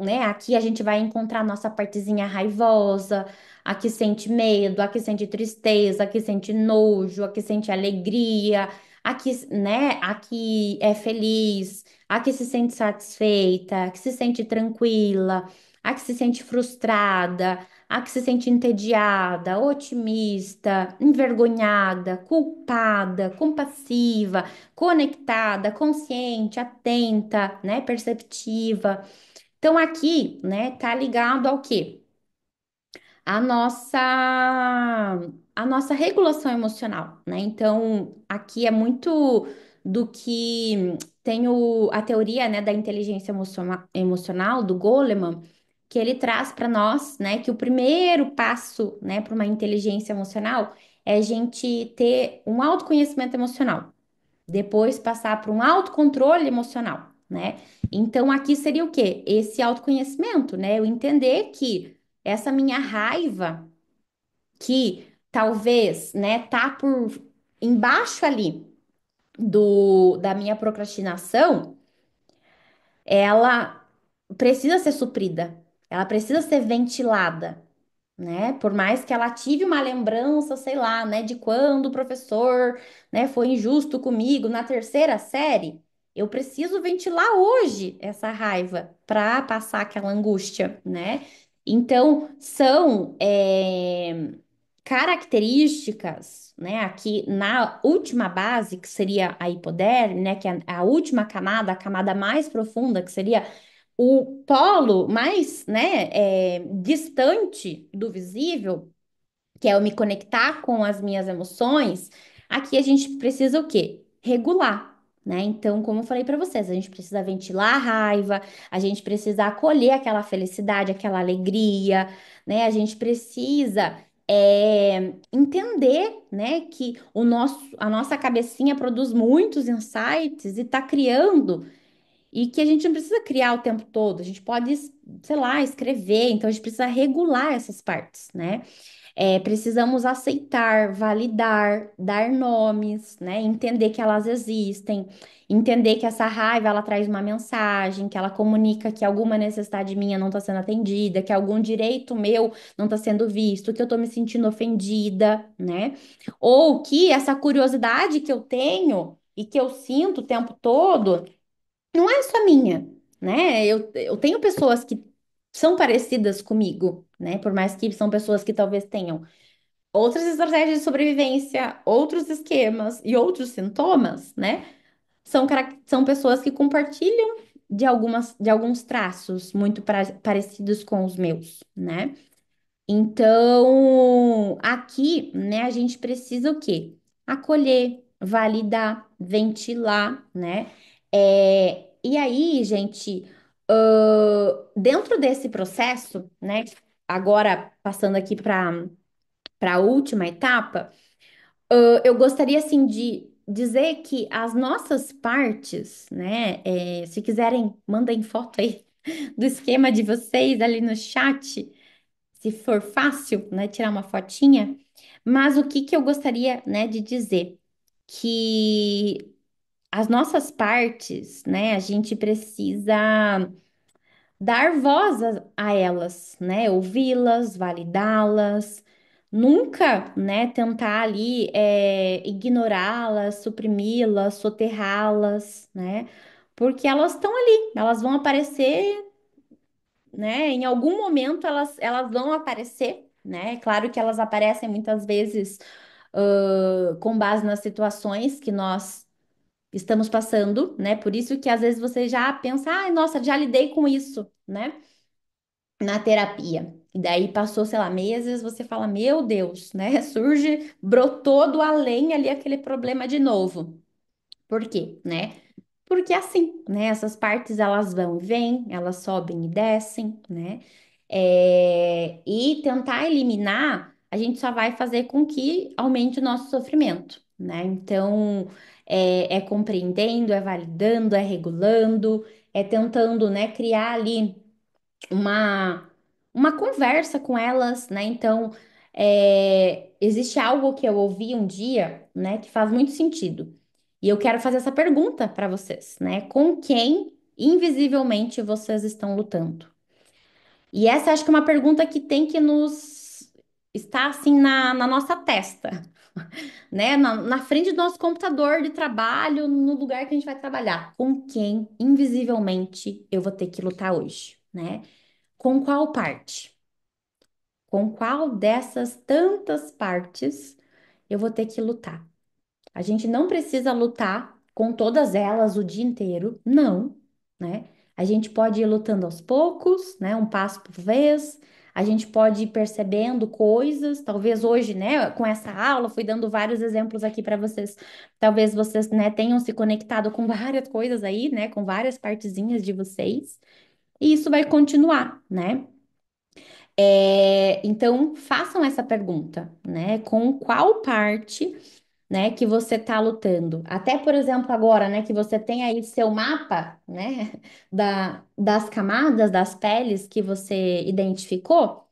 né, aqui a gente vai encontrar nossa partezinha raivosa, a que sente medo, a que sente tristeza, a que sente nojo, a que sente alegria, a que, né, a que é feliz, a que se sente satisfeita, a que se sente tranquila, a que se sente frustrada, a que se sente entediada, otimista, envergonhada, culpada, compassiva, conectada, consciente, atenta, né, perceptiva. Então aqui, né, tá ligado ao quê? A nossa a nossa regulação emocional, né? Então, aqui é muito do que tem a teoria, né, da inteligência emocional do Goleman, que ele traz para nós, né, que o primeiro passo, né, para uma inteligência emocional é a gente ter um autoconhecimento emocional, depois passar para um autocontrole emocional, né? Então aqui seria o quê? Esse autoconhecimento, né? Eu entender que essa minha raiva, que talvez, né, tá por embaixo ali da minha procrastinação, ela precisa ser suprida, ela precisa ser ventilada, né? Por mais que ela ative uma lembrança, sei lá, né, de quando o professor, né, foi injusto comigo na terceira série, eu preciso ventilar hoje essa raiva para passar aquela angústia, né? Então, são características, né, aqui na última base, que seria a hipoderme, né, que é a última camada, a camada mais profunda, que seria o polo mais, né, distante do visível, que é eu me conectar com as minhas emoções, aqui a gente precisa o quê? Regular, né? Então, como eu falei para vocês, a gente precisa ventilar a raiva, a gente precisa acolher aquela felicidade, aquela alegria, né? A gente precisa entender, né, que a nossa cabecinha produz muitos insights e está criando e que a gente não precisa criar o tempo todo, a gente pode, sei lá, escrever, então a gente precisa regular essas partes, né? Precisamos aceitar, validar, dar nomes, né? Entender que elas existem, entender que essa raiva ela traz uma mensagem, que ela comunica que alguma necessidade minha não está sendo atendida, que algum direito meu não está sendo visto, que eu estou me sentindo ofendida, né? Ou que essa curiosidade que eu tenho e que eu sinto o tempo todo não é só minha, né? Eu tenho pessoas que são parecidas comigo, né? Por mais que são pessoas que talvez tenham outras estratégias de sobrevivência, outros esquemas e outros sintomas, né? São pessoas que compartilham de alguns traços muito parecidos com os meus, né? Então, aqui, né, a gente precisa o quê? Acolher, validar, ventilar, né? E aí, gente, dentro desse processo, né? Agora, passando aqui para a última etapa, eu gostaria, assim, de dizer que as nossas partes, né? Se quiserem, mandem foto aí do esquema de vocês ali no chat se for fácil, né, tirar uma fotinha. Mas o que que eu gostaria, né, de dizer? que as nossas partes, né, a gente precisa dar voz a elas, né, ouvi-las, validá-las, nunca, né, tentar ali ignorá-las, suprimi-las, soterrá-las, né, porque elas estão ali, elas vão aparecer, né, em algum momento elas vão aparecer, né, claro que elas aparecem muitas vezes com base nas situações que nós estamos passando, né? Por isso que às vezes você já pensa, ai, nossa, já lidei com isso, né? Na terapia. E daí passou, sei lá, meses, você fala, meu Deus, né? Surge, brotou do além ali aquele problema de novo. Por quê, né? Porque é assim, né? Essas partes elas vão e vêm, elas sobem e descem, né? E tentar eliminar, a gente só vai fazer com que aumente o nosso sofrimento, né? Então, é compreendendo, é validando, é regulando, é tentando, né, criar ali uma, uma conversa com elas, né? Então, existe algo que eu ouvi um dia, né, que faz muito sentido. E eu quero fazer essa pergunta para vocês, né? Com quem invisivelmente vocês estão lutando? E essa acho que é uma pergunta que tem que nos estar assim na nossa testa, né? Na frente do nosso computador de trabalho, no lugar que a gente vai trabalhar. Com quem invisivelmente eu vou ter que lutar hoje, né? Com qual parte? Com qual dessas tantas partes eu vou ter que lutar? A gente não precisa lutar com todas elas o dia inteiro, não, né? A gente pode ir lutando aos poucos, né? Um passo por vez. A gente pode ir percebendo coisas. Talvez hoje, né? Com essa aula, fui dando vários exemplos aqui para vocês. Talvez vocês, né, tenham se conectado com várias coisas aí, né? Com várias partezinhas de vocês. E isso vai continuar, né? Então, façam essa pergunta, né? Com qual parte, né, que você está lutando? Até, por exemplo, agora, né, que você tem aí seu mapa, né, das camadas das peles que você identificou,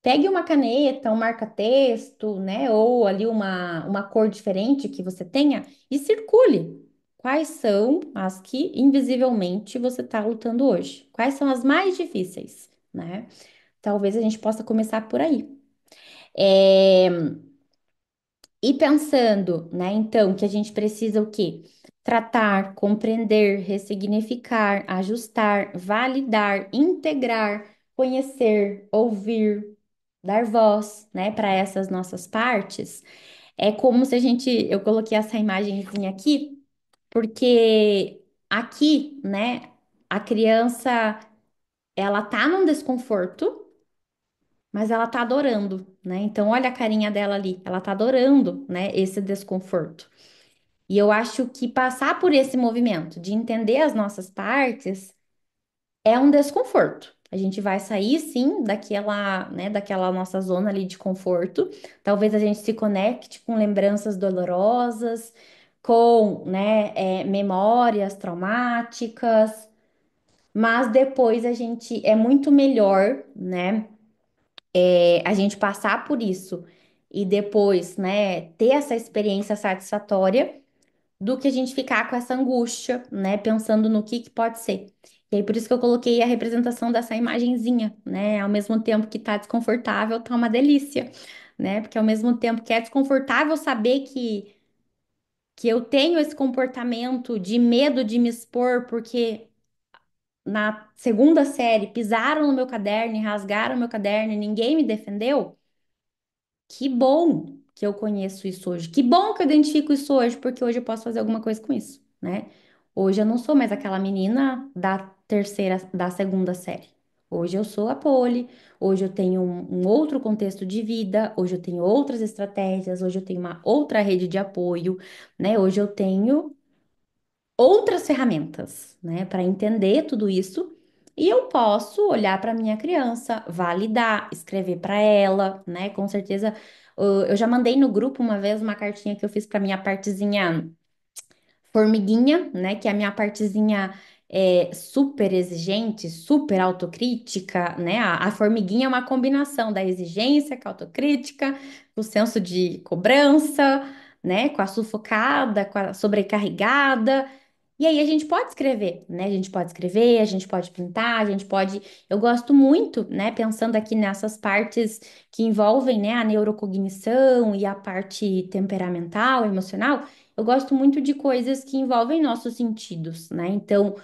pegue uma caneta, um marca-texto, né, ou ali uma cor diferente que você tenha e circule. Quais são as que invisivelmente você está lutando hoje? Quais são as mais difíceis, né? Talvez a gente possa começar por aí. É, E pensando, né, então, que a gente precisa o quê? Tratar, compreender, ressignificar, ajustar, validar, integrar, conhecer, ouvir, dar voz, né, para essas nossas partes. É como se a gente, eu coloquei essa imagenzinha aqui, porque aqui, né, a criança, ela tá num desconforto, mas ela tá adorando, né? Então, olha a carinha dela ali, ela tá adorando, né, esse desconforto. E eu acho que passar por esse movimento de entender as nossas partes é um desconforto. A gente vai sair, sim, daquela, né, daquela nossa zona ali de conforto. Talvez a gente se conecte com lembranças dolorosas, com, né, memórias traumáticas, mas depois a gente é muito melhor, né? A gente passar por isso e depois, né, ter essa experiência satisfatória do que a gente ficar com essa angústia, né, pensando no que pode ser. E aí, por isso que eu coloquei a representação dessa imagenzinha, né, ao mesmo tempo que tá desconfortável, tá uma delícia, né, porque ao mesmo tempo que é desconfortável saber que eu tenho esse comportamento de medo de me expor, porque na segunda série pisaram no meu caderno e rasgaram meu caderno e ninguém me defendeu. Que bom que eu conheço isso hoje. Que bom que eu identifico isso hoje, porque hoje eu posso fazer alguma coisa com isso, né? Hoje eu não sou mais aquela menina da terceira, da segunda série. Hoje eu sou a Poli, hoje eu tenho um outro contexto de vida, hoje eu tenho outras estratégias, hoje eu tenho uma outra rede de apoio, né? Hoje eu tenho outras ferramentas, né, para entender tudo isso. E eu posso olhar para minha criança, validar, escrever para ela, né? Com certeza, eu já mandei no grupo uma vez uma cartinha que eu fiz para minha partezinha formiguinha, né? Que é a minha partezinha super exigente, super autocrítica, né? A formiguinha é uma combinação da exigência com a autocrítica, o senso de cobrança, né, com a sufocada, com a sobrecarregada. E aí a gente pode escrever, né? A gente pode escrever, a gente pode pintar, a gente pode. Eu gosto muito, né? Pensando aqui nessas partes que envolvem, né, a neurocognição e a parte temperamental, emocional. Eu gosto muito de coisas que envolvem nossos sentidos, né? Então,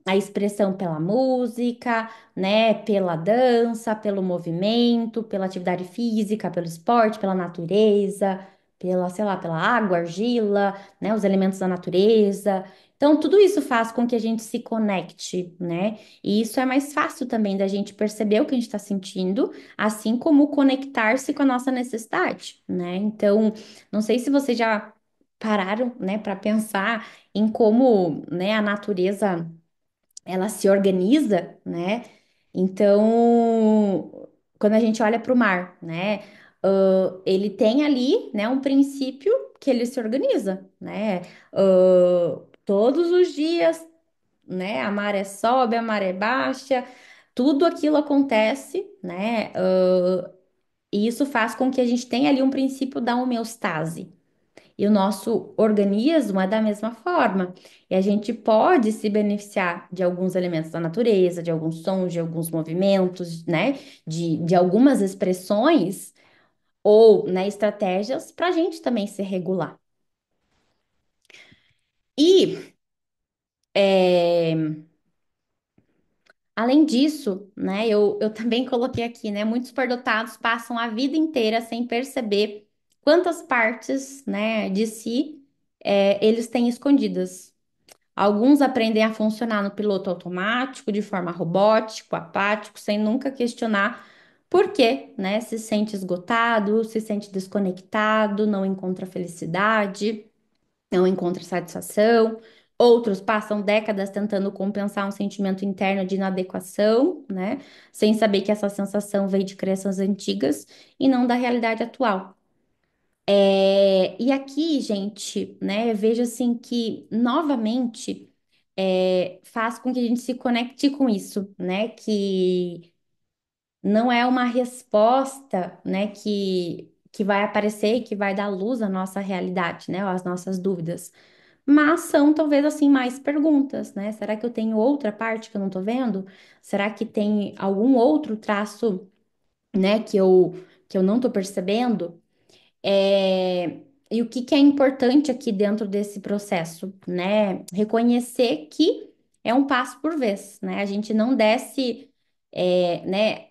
a expressão pela música, né? Pela dança, pelo movimento, pela atividade física, pelo esporte, pela natureza, pela, sei lá, pela água, argila, né? Os elementos da natureza. Então, tudo isso faz com que a gente se conecte, né? E isso é mais fácil também da gente perceber o que a gente está sentindo, assim como conectar-se com a nossa necessidade, né? Então, não sei se vocês já pararam, né, para pensar em como, né, a natureza ela se organiza, né? Então, quando a gente olha para o mar, né, ele tem ali, né, um princípio que ele se organiza, né? Todos os dias, né, a maré sobe, a maré baixa, tudo aquilo acontece, né? E isso faz com que a gente tenha ali um princípio da homeostase. E o nosso organismo é da mesma forma. E a gente pode se beneficiar de alguns elementos da natureza, de alguns sons, de alguns movimentos, né? De algumas expressões ou, né, estratégias para a gente também se regular. E, além disso, né, eu também coloquei aqui, né? Muitos superdotados passam a vida inteira sem perceber quantas partes, né, de si, eles têm escondidas. Alguns aprendem a funcionar no piloto automático, de forma robótica, apático, sem nunca questionar por quê, né? Se sente esgotado, se sente desconectado, não encontra felicidade, não encontra satisfação. Outros passam décadas tentando compensar um sentimento interno de inadequação, né? Sem saber que essa sensação veio de crenças antigas e não da realidade atual. E aqui, gente, né, eu vejo assim que, novamente, faz com que a gente se conecte com isso, né, que não é uma resposta, né, que vai aparecer e que vai dar luz à nossa realidade, né, às nossas dúvidas, mas são talvez, assim, mais perguntas, né, será que eu tenho outra parte que eu não tô vendo? Será que tem algum outro traço, né, que eu não tô percebendo? E o que que é importante aqui dentro desse processo, né? Reconhecer que é um passo por vez, né? A gente não desce, né?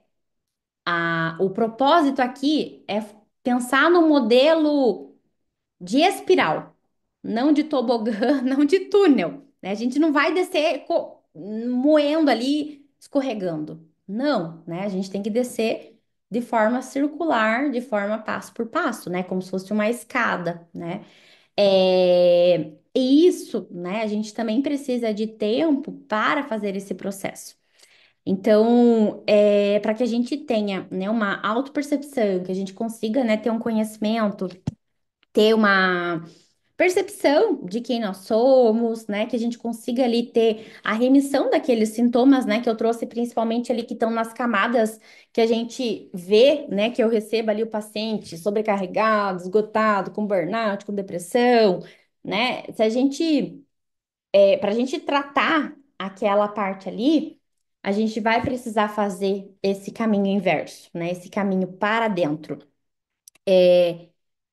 O propósito aqui é pensar no modelo de espiral, não de tobogã, não de túnel, né? A gente não vai descer moendo ali, escorregando. Não, né? A gente tem que descer de forma circular, de forma passo por passo, né? Como se fosse uma escada, né? E isso, né? A gente também precisa de tempo para fazer esse processo. Então, para que a gente tenha, né, uma autopercepção, que a gente consiga, né, ter um conhecimento, ter uma percepção de quem nós somos, né? Que a gente consiga ali ter a remissão daqueles sintomas, né? Que eu trouxe principalmente ali que estão nas camadas que a gente vê, né? Que eu recebo ali o paciente sobrecarregado, esgotado, com burnout, com depressão, né? Se a gente, para a gente tratar aquela parte ali, a gente vai precisar fazer esse caminho inverso, né? Esse caminho para dentro.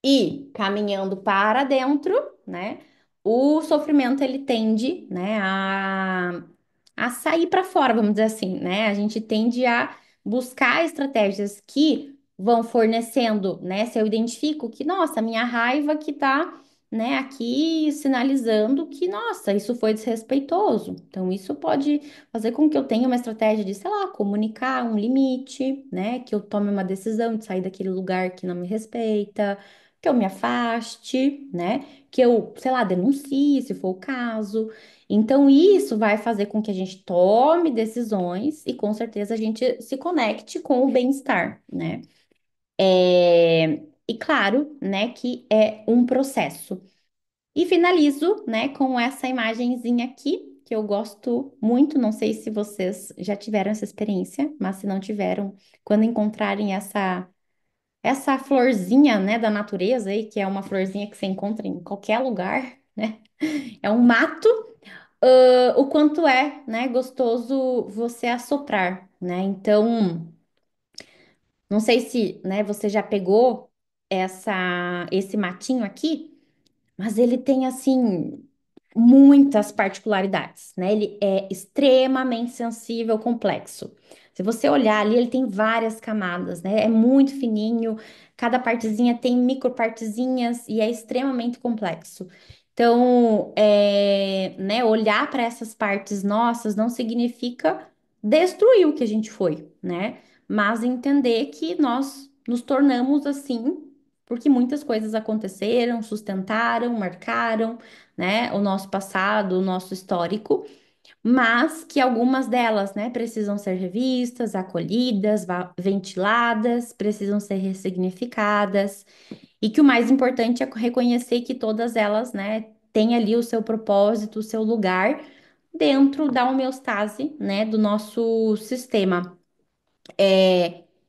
E caminhando para dentro, né? O sofrimento ele tende, né, a sair para fora, vamos dizer assim, né? A gente tende a buscar estratégias que vão fornecendo, né? Se eu identifico que, nossa, minha raiva que tá, né, aqui sinalizando que, nossa, isso foi desrespeitoso. Então, isso pode fazer com que eu tenha uma estratégia de, sei lá, comunicar um limite, né? Que eu tome uma decisão de sair daquele lugar que não me respeita, que eu me afaste, né? Que eu, sei lá, denuncie, se for o caso. Então, isso vai fazer com que a gente tome decisões e, com certeza, a gente se conecte com o bem-estar, né? E claro, né, que é um processo. E finalizo, né, com essa imagenzinha aqui, que eu gosto muito. Não sei se vocês já tiveram essa experiência, mas se não tiveram, quando encontrarem essa florzinha, né, da natureza aí, que é uma florzinha que você encontra em qualquer lugar, né? É um mato, o quanto é, né, gostoso você assoprar, né? Então, não sei se, né, você já pegou esse matinho aqui. Mas ele tem, assim, muitas particularidades, né? Ele é extremamente sensível, complexo. Se você olhar ali, ele tem várias camadas, né? É muito fininho, cada partezinha tem micropartezinhas e é extremamente complexo. Então, né, olhar para essas partes nossas não significa destruir o que a gente foi, né? Mas entender que nós nos tornamos assim porque muitas coisas aconteceram, sustentaram, marcaram, né, o nosso passado, o nosso histórico, mas que algumas delas, né, precisam ser revistas, acolhidas, ventiladas, precisam ser ressignificadas, e que o mais importante é reconhecer que todas elas, né, têm ali o seu propósito, o seu lugar dentro da homeostase, né, do nosso sistema.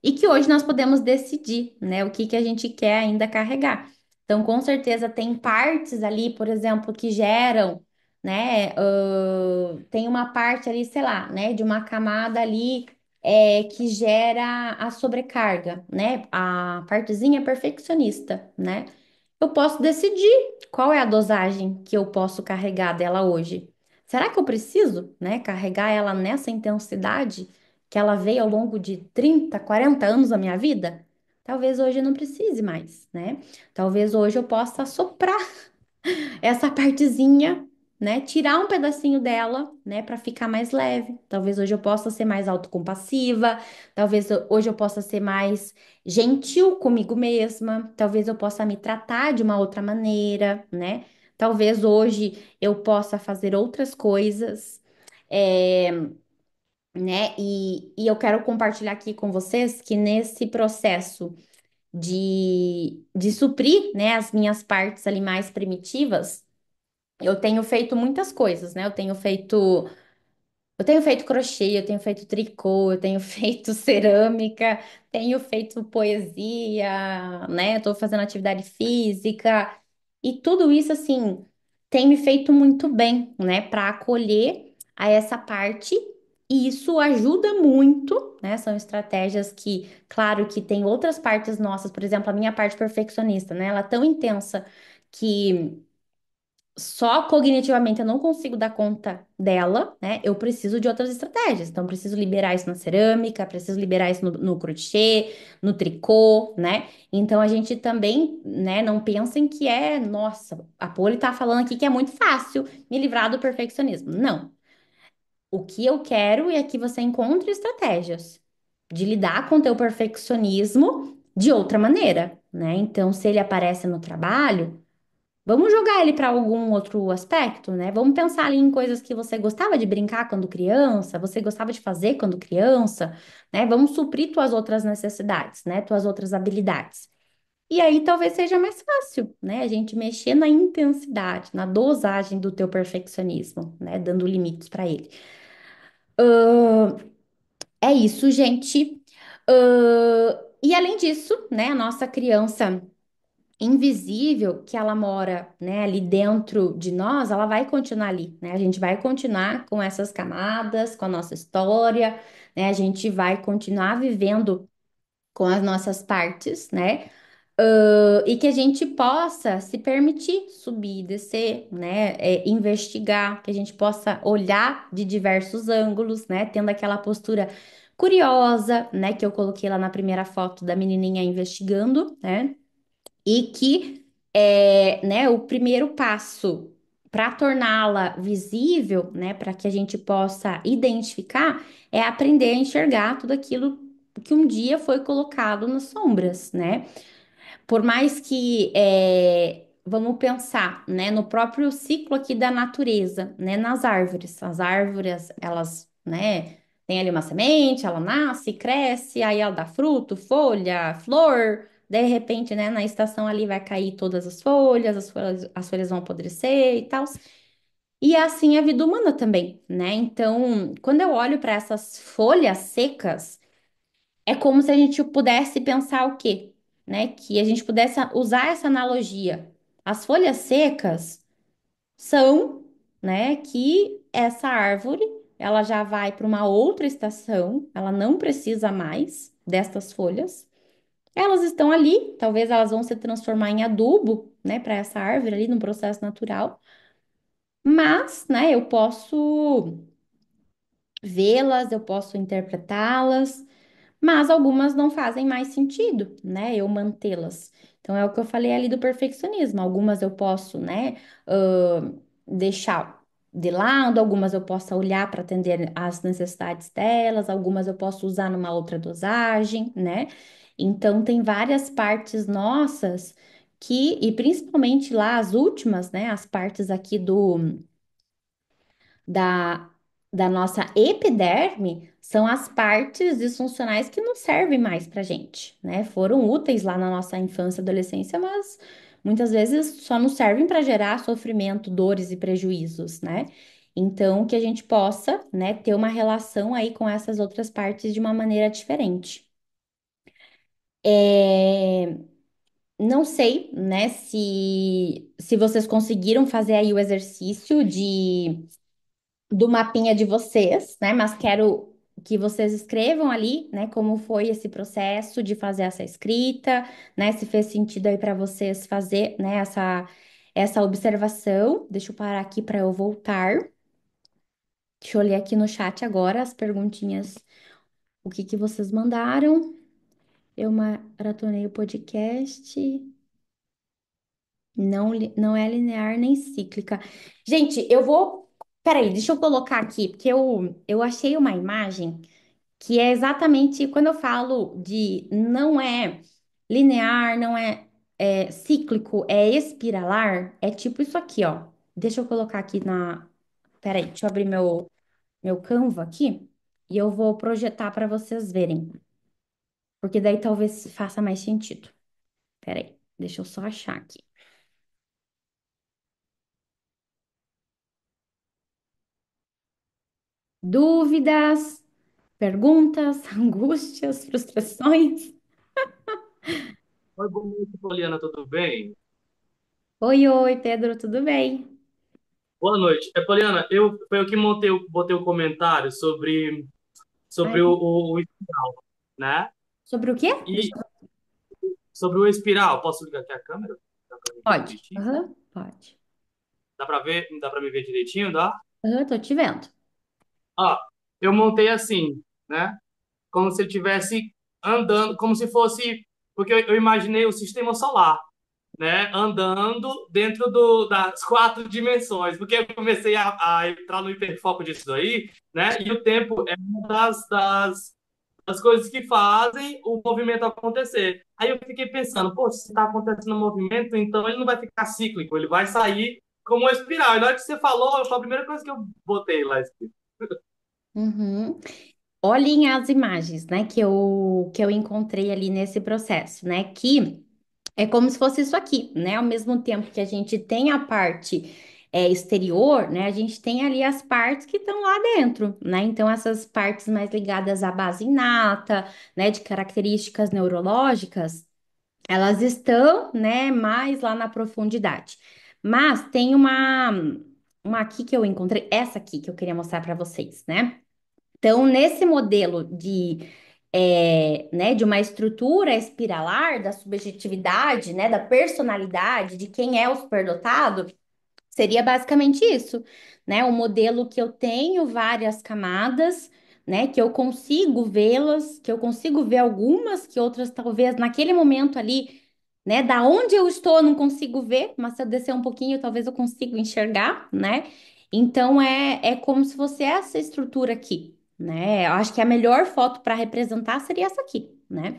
E que hoje nós podemos decidir, né, o que que a gente quer ainda carregar. Então, com certeza, tem partes ali, por exemplo, que geram, né, tem uma parte ali, sei lá, né, de uma camada ali que gera a sobrecarga, né, a partezinha perfeccionista, né? Eu posso decidir qual é a dosagem que eu posso carregar dela hoje. Será que eu preciso, né, carregar ela nessa intensidade que ela veio ao longo de 30, 40 anos da minha vida? Talvez hoje eu não precise mais, né? Talvez hoje eu possa soprar essa partezinha, né? Tirar um pedacinho dela, né, para ficar mais leve. Talvez hoje eu possa ser mais autocompassiva, talvez hoje eu possa ser mais gentil comigo mesma, talvez eu possa me tratar de uma outra maneira, né? Talvez hoje eu possa fazer outras coisas, é, né? E eu quero compartilhar aqui com vocês que nesse processo de suprir, né, as minhas partes ali mais primitivas, eu tenho feito muitas coisas, né? Eu tenho feito crochê, eu tenho feito tricô, eu tenho feito cerâmica, tenho feito poesia, né? Estou fazendo atividade física e tudo isso assim tem me feito muito bem, né? Para acolher a essa parte e isso ajuda muito, né? São estratégias que, claro, que tem outras partes nossas, por exemplo, a minha parte perfeccionista, né? Ela é tão intensa que só cognitivamente eu não consigo dar conta dela, né? Eu preciso de outras estratégias. Então, preciso liberar isso na cerâmica, preciso liberar isso no crochê, no tricô, né? Então, a gente também, né, não pensem que nossa, a Poli tá falando aqui que é muito fácil me livrar do perfeccionismo. Não. O que eu quero é que você encontre estratégias de lidar com o teu perfeccionismo de outra maneira, né? Então, se ele aparece no trabalho, vamos jogar ele para algum outro aspecto, né? Vamos pensar ali em coisas que você gostava de brincar quando criança, você gostava de fazer quando criança, né? Vamos suprir tuas outras necessidades, né? Tuas outras habilidades. E aí talvez seja mais fácil, né? A gente mexer na intensidade, na dosagem do teu perfeccionismo, né? Dando limites para ele. É isso, gente. E além disso, né? A nossa criança invisível que ela mora, né, ali dentro de nós, ela vai continuar ali, né? A gente vai continuar com essas camadas, com a nossa história, né? A gente vai continuar vivendo com as nossas partes, né? E que a gente possa se permitir subir, descer, né? Investigar, que a gente possa olhar de diversos ângulos, né? Tendo aquela postura curiosa, né? Que eu coloquei lá na primeira foto da menininha investigando, né? E que né, o primeiro passo para torná-la visível, né, para que a gente possa identificar, é aprender a enxergar tudo aquilo que um dia foi colocado nas sombras, né? Por mais que, vamos pensar, né, no próprio ciclo aqui da natureza, né, nas árvores. As árvores, elas, né, tem ali uma semente, ela nasce, cresce, aí ela dá fruto, folha, flor. De repente, né, na estação ali vai cair todas as folhas vão apodrecer e tal. E assim é a vida humana também, né? Então, quando eu olho para essas folhas secas, é como se a gente pudesse pensar o quê? né, que a gente pudesse usar essa analogia. As folhas secas são, né, que essa árvore, ela já vai para uma outra estação, ela não precisa mais destas folhas. Elas estão ali, talvez elas vão se transformar em adubo, né, para essa árvore ali no processo natural, mas, né, eu posso vê-las, eu posso interpretá-las, mas algumas não fazem mais sentido, né? Eu mantê-las. Então é o que eu falei ali do perfeccionismo. Algumas eu posso, né, deixar de lado, algumas eu posso olhar para atender às necessidades delas, algumas eu posso usar numa outra dosagem, né? Então tem várias partes nossas que, e principalmente lá as últimas, né, as partes aqui da, da nossa epiderme são as partes disfuncionais que não servem mais pra gente, né? Foram úteis lá na nossa infância e adolescência, mas muitas vezes só nos servem para gerar sofrimento, dores e prejuízos, né? Então, que a gente possa, né, ter uma relação aí com essas outras partes de uma maneira diferente. É, não sei, né, se vocês conseguiram fazer aí o exercício do mapinha de vocês, né? Mas quero que vocês escrevam ali, né, como foi esse processo de fazer essa escrita, né? Se fez sentido aí para vocês fazer, né, essa observação. Deixa eu parar aqui para eu voltar. Deixa eu ler aqui no chat agora as perguntinhas, o que que vocês mandaram. Eu maratonei o podcast. Não, não é linear nem cíclica. Gente, eu vou. Peraí, deixa eu colocar aqui, porque eu achei uma imagem que é exatamente quando eu falo de não é linear, não é, cíclico, é espiralar, é tipo isso aqui, ó. Deixa eu colocar aqui na. Peraí, deixa eu abrir meu Canva aqui e eu vou projetar para vocês verem, porque daí talvez faça mais sentido. Peraí, deixa eu só achar aqui. Dúvidas, perguntas, angústias, frustrações? Oi, boa noite, Poliana, tudo bem? Oi, oi, Pedro, tudo bem? Boa noite. Poliana, foi eu que botei o comentário sobre Ai, o espiral, né? sobre o quê? E sobre o espiral, posso ligar aqui a câmera? Dá pra me ver Pode. direitinho? Aham, pode. Dá pra ver? Dá pra me ver direitinho, dá? Aham, tô te vendo. Ó, eu montei assim, né? Como se eu estivesse andando, como se fosse, porque eu imaginei o sistema solar, né, andando dentro das quatro dimensões, porque eu comecei a entrar no hiperfoco disso daí, né, e o tempo é uma das coisas que fazem o movimento acontecer. Aí eu fiquei pensando, pô, se está acontecendo um movimento, então ele não vai ficar cíclico, ele vai sair como uma espiral. E na hora que você falou, foi a primeira coisa que eu botei lá escrito. Uhum. Olhem as imagens, né, que eu encontrei ali nesse processo, né, que é como se fosse isso aqui, né, ao mesmo tempo que a gente tem a parte exterior, né, a gente tem ali as partes que estão lá dentro, né, então essas partes mais ligadas à base inata, né, de características neurológicas, elas estão, né, mais lá na profundidade. Mas tem uma aqui que eu encontrei, essa aqui que eu queria mostrar para vocês, né? Então, nesse modelo né, de uma estrutura espiralar da subjetividade, né, da personalidade, de quem é o superdotado, seria basicamente isso, né? Um modelo que eu tenho várias camadas, né? Que eu consigo vê-las, que eu consigo ver algumas, que outras talvez naquele momento ali, né? Da onde eu estou, eu não consigo ver, mas se eu descer um pouquinho, talvez eu consiga enxergar, né? Então é como se fosse essa estrutura aqui, né? Eu acho que a melhor foto para representar seria essa aqui, né?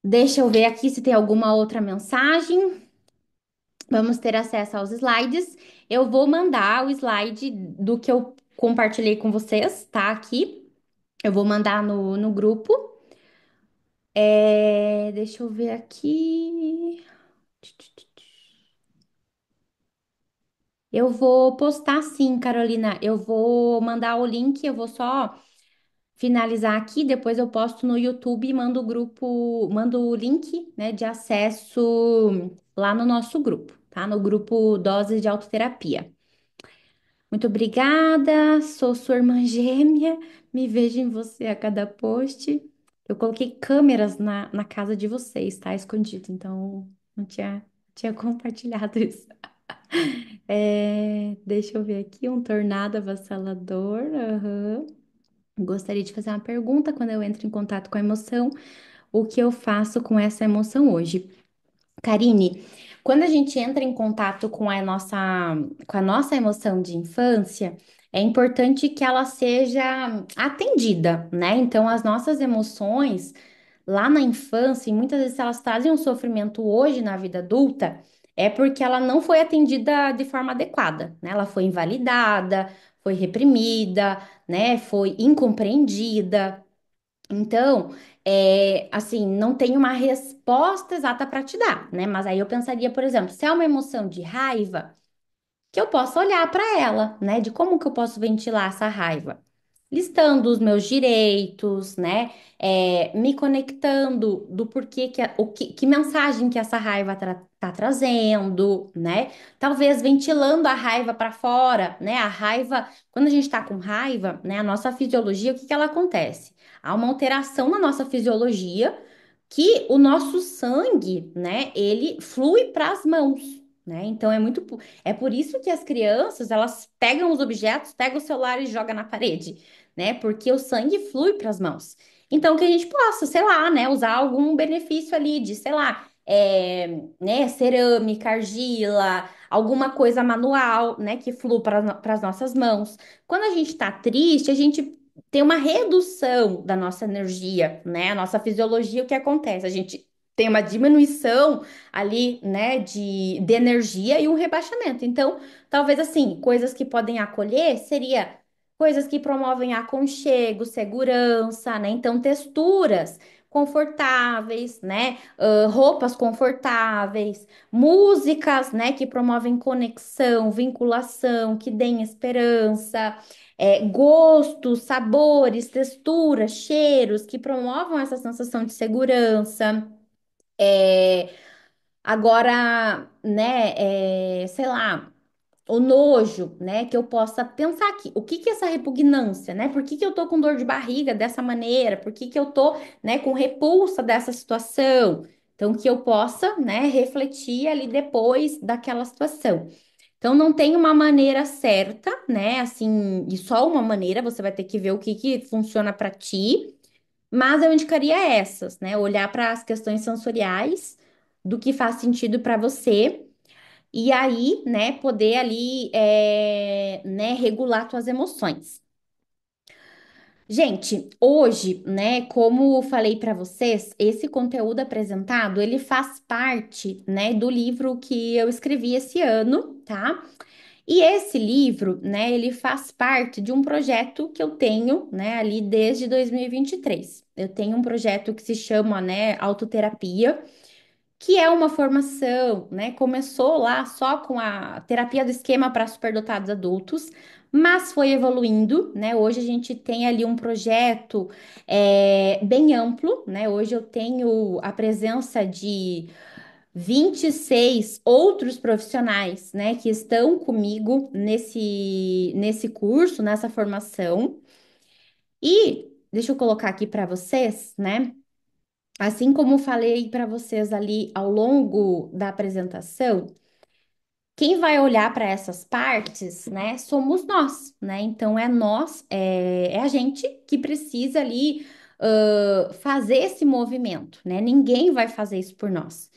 Deixa eu ver aqui se tem alguma outra mensagem. Vamos ter acesso aos slides. Eu vou mandar o slide do que eu compartilhei com vocês, tá? Aqui. Eu vou mandar no grupo. Deixa eu ver aqui. Eu vou postar sim, Carolina. Eu vou mandar o link, eu vou só finalizar aqui, depois eu posto no YouTube e mando o grupo, mando o link, né, de acesso lá no nosso grupo, tá? No grupo Doses de Autoterapia. Muito obrigada, sou sua irmã gêmea, me vejo em você a cada post. Eu coloquei câmeras na casa de vocês, tá? Escondido, então não tinha compartilhado isso. Deixa eu ver aqui, um tornado avassalador. Aham. Gostaria de fazer uma pergunta quando eu entro em contato com a emoção. O que eu faço com essa emoção hoje? Karine, quando a gente entra em contato com a nossa emoção de infância, é importante que ela seja atendida, né? Então, as nossas emoções lá na infância, e muitas vezes elas trazem um sofrimento hoje na vida adulta, é porque ela não foi atendida de forma adequada, né? Ela foi invalidada, foi reprimida, né? Foi incompreendida. Então, assim, não tem uma resposta exata para te dar, né? Mas aí eu pensaria, por exemplo, se é uma emoção de raiva, que eu possa olhar para ela, né? De como que eu posso ventilar essa raiva. Listando os meus direitos, né? Me conectando do porquê que mensagem que essa raiva tá trazendo, né? Talvez ventilando a raiva para fora, né? A raiva, quando a gente tá com raiva, né? A nossa fisiologia, o que que ela acontece? Há uma alteração na nossa fisiologia que o nosso sangue, né? Ele flui para as mãos. Né? Então é por isso que as crianças elas pegam os objetos, pegam o celular e joga na parede, né? Porque o sangue flui para as mãos. Então, que a gente possa, sei lá, né, usar algum benefício ali de, sei lá, né, cerâmica, argila, alguma coisa manual, né, que flua para as nossas mãos. Quando a gente está triste, a gente tem uma redução da nossa energia, né? A nossa fisiologia, o que acontece? A gente tem uma diminuição ali, né, de energia e um rebaixamento. Então, talvez assim, coisas que podem acolher seria coisas que promovem aconchego, segurança, né? Então, texturas confortáveis, né? Roupas confortáveis, músicas, né? Que promovem conexão, vinculação, que deem esperança, gostos, sabores, texturas, cheiros que promovam essa sensação de segurança. É, Agora, né, sei lá, o nojo, né, que eu possa pensar aqui, o que que é essa repugnância, né? Por que que eu tô com dor de barriga dessa maneira? Por que que eu tô, né, com repulsa dessa situação? Então, que eu possa, né, refletir ali depois daquela situação. Então, não tem uma maneira certa, né, assim, e só uma maneira, você vai ter que ver o que que funciona para ti, mas eu indicaria essas, né? Olhar para as questões sensoriais, do que faz sentido para você, e aí, né, poder ali, né, regular suas emoções. Gente, hoje, né, como eu falei para vocês, esse conteúdo apresentado, ele faz parte, né, do livro que eu escrevi esse ano, tá? E esse livro, né, ele faz parte de um projeto que eu tenho, né, ali desde 2023. Eu tenho um projeto que se chama, né, Autoterapia, que é uma formação, né? Começou lá só com a terapia do esquema para superdotados adultos, mas foi evoluindo, né? Hoje a gente tem ali um projeto bem amplo, né? Hoje eu tenho a presença de 26 outros profissionais, né, que estão comigo nesse curso, nessa formação. E deixa eu colocar aqui para vocês, né? Assim como falei para vocês ali ao longo da apresentação, quem vai olhar para essas partes, né, somos nós, né? Então é nós, é a gente que precisa ali fazer esse movimento, né? Ninguém vai fazer isso por nós.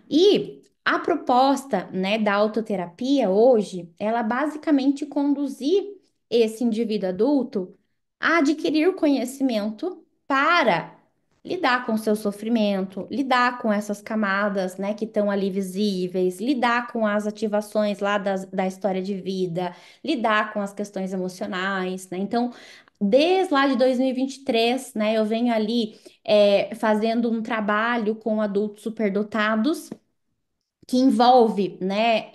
E a proposta, né, da autoterapia hoje, ela basicamente conduzir esse indivíduo adulto a adquirir conhecimento para lidar com o seu sofrimento, lidar com essas camadas, né, que estão ali visíveis, lidar com as ativações lá da história de vida, lidar com as questões emocionais, né? Então, desde lá de 2023, né, eu venho ali fazendo um trabalho com adultos superdotados que envolve, né,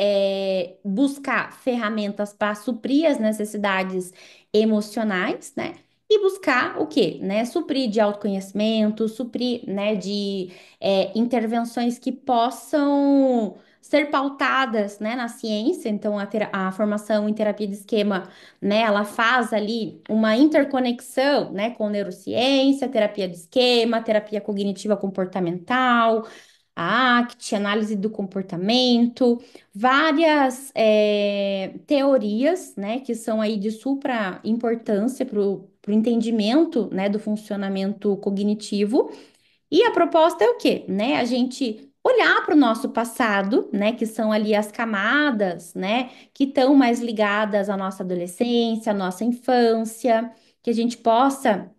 buscar ferramentas para suprir as necessidades emocionais, né? e buscar o quê? Né? Suprir de autoconhecimento, suprir, né, de intervenções que possam ser pautadas, né, na ciência. Então, a formação em terapia de esquema, né, ela faz ali uma interconexão, né, com neurociência, terapia de esquema, terapia cognitiva comportamental, a ACT, análise do comportamento, várias teorias, né, que são aí de supra importância para o entendimento, né, do funcionamento cognitivo. E a proposta é o quê? Né, a gente olhar para o nosso passado, né, que são ali as camadas, né, que estão mais ligadas à nossa adolescência, à nossa infância, que a gente possa,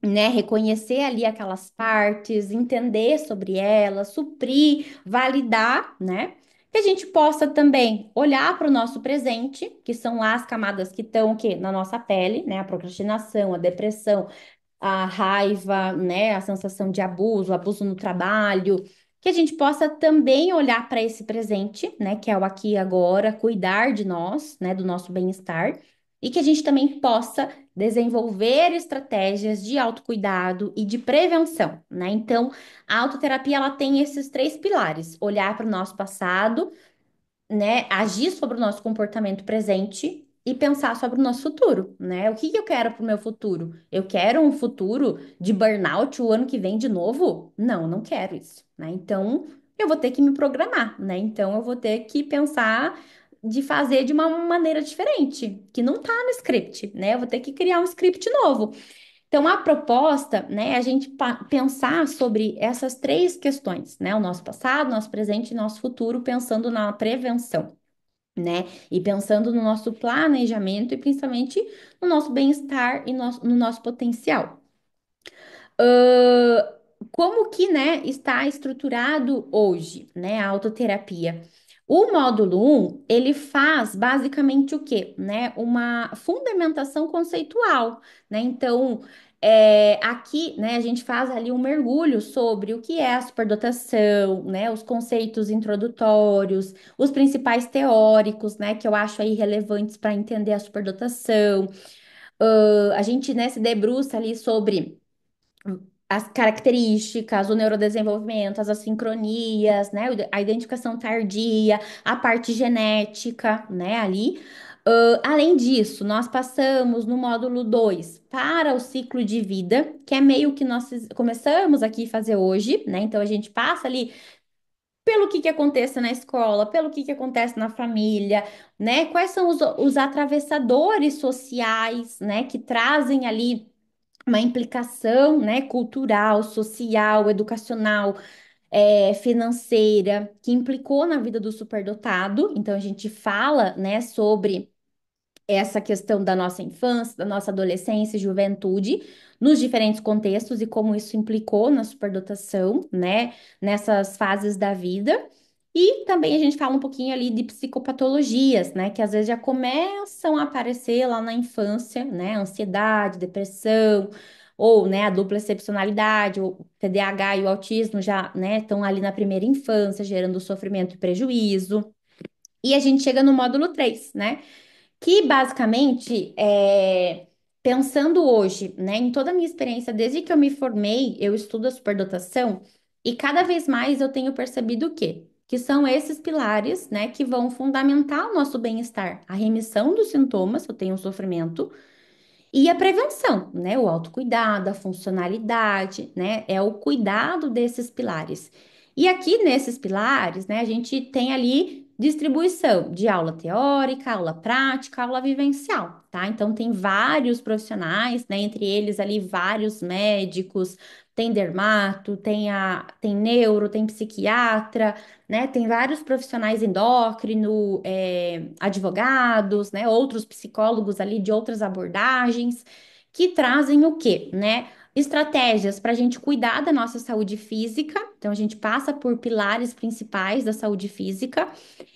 né, reconhecer ali aquelas partes, entender sobre elas, suprir, validar, né? Que a gente possa também olhar para o nosso presente, que são lá as camadas que estão o quê? Na nossa pele, né? A procrastinação, a depressão, a raiva, né? A sensação de abuso, abuso no trabalho. Que a gente possa também olhar para esse presente, né? Que é o aqui e agora, cuidar de nós, né? Do nosso bem-estar. E que a gente também possa desenvolver estratégias de autocuidado e de prevenção, né? Então, a autoterapia ela tem esses três pilares: olhar para o nosso passado, né, agir sobre o nosso comportamento presente e pensar sobre o nosso futuro, né? O que que eu quero para o meu futuro? Eu quero um futuro de burnout o ano que vem de novo? Não, não quero isso, né? Então, eu vou ter que me programar, né? Então, eu vou ter que pensar de fazer de uma maneira diferente, que não tá no script, né? Eu vou ter que criar um script novo. Então, a proposta, né, é a gente pensar sobre essas três questões, né? O nosso passado, nosso presente e nosso futuro, pensando na prevenção, né? E pensando no nosso planejamento e principalmente no nosso bem-estar e no nosso potencial. Ahn, Como que, né, está estruturado hoje, né, a autoterapia? O módulo um ele faz basicamente o quê? Né, uma fundamentação conceitual, né? Então, aqui, né, a gente faz ali um mergulho sobre o que é a superdotação, né, os conceitos introdutórios, os principais teóricos, né, que eu acho aí relevantes para entender a superdotação. A gente, né, se debruça ali sobre as características, o neurodesenvolvimento, as assincronias, né, a identificação tardia, a parte genética, né, ali. Além disso, nós passamos no módulo 2 para o ciclo de vida, que é meio que nós começamos aqui a fazer hoje, né? Então a gente passa ali pelo que acontece na escola, pelo que acontece na família, né? Quais são os atravessadores sociais, né, que trazem ali uma implicação, né, cultural, social, educacional, financeira, que implicou na vida do superdotado. Então, a gente fala, né, sobre essa questão da nossa infância, da nossa adolescência e juventude, nos diferentes contextos e como isso implicou na superdotação, né, nessas fases da vida. E também a gente fala um pouquinho ali de psicopatologias, né, que às vezes já começam a aparecer lá na infância, né, ansiedade, depressão, ou, né, a dupla excepcionalidade, o TDAH e o autismo já, né, estão ali na primeira infância, gerando sofrimento e prejuízo. E a gente chega no módulo 3, né? Que basicamente pensando hoje, né, em toda a minha experiência, desde que eu me formei, eu estudo a superdotação e cada vez mais eu tenho percebido o quê? Que são esses pilares, né, que vão fundamentar o nosso bem-estar, a remissão dos sintomas, eu tenho um sofrimento, e a prevenção, né? O autocuidado, a funcionalidade, né? É o cuidado desses pilares. E aqui nesses pilares, né, a gente tem ali distribuição de aula teórica, aula prática, aula vivencial, tá? Então tem vários profissionais, né? Entre eles ali vários médicos, tem dermato, tem neuro, tem psiquiatra, né? Tem vários profissionais endócrino, advogados, né? Outros psicólogos ali de outras abordagens que trazem o quê, né? Estratégias para a gente cuidar da nossa saúde física, Então, a gente passa por pilares principais da saúde física,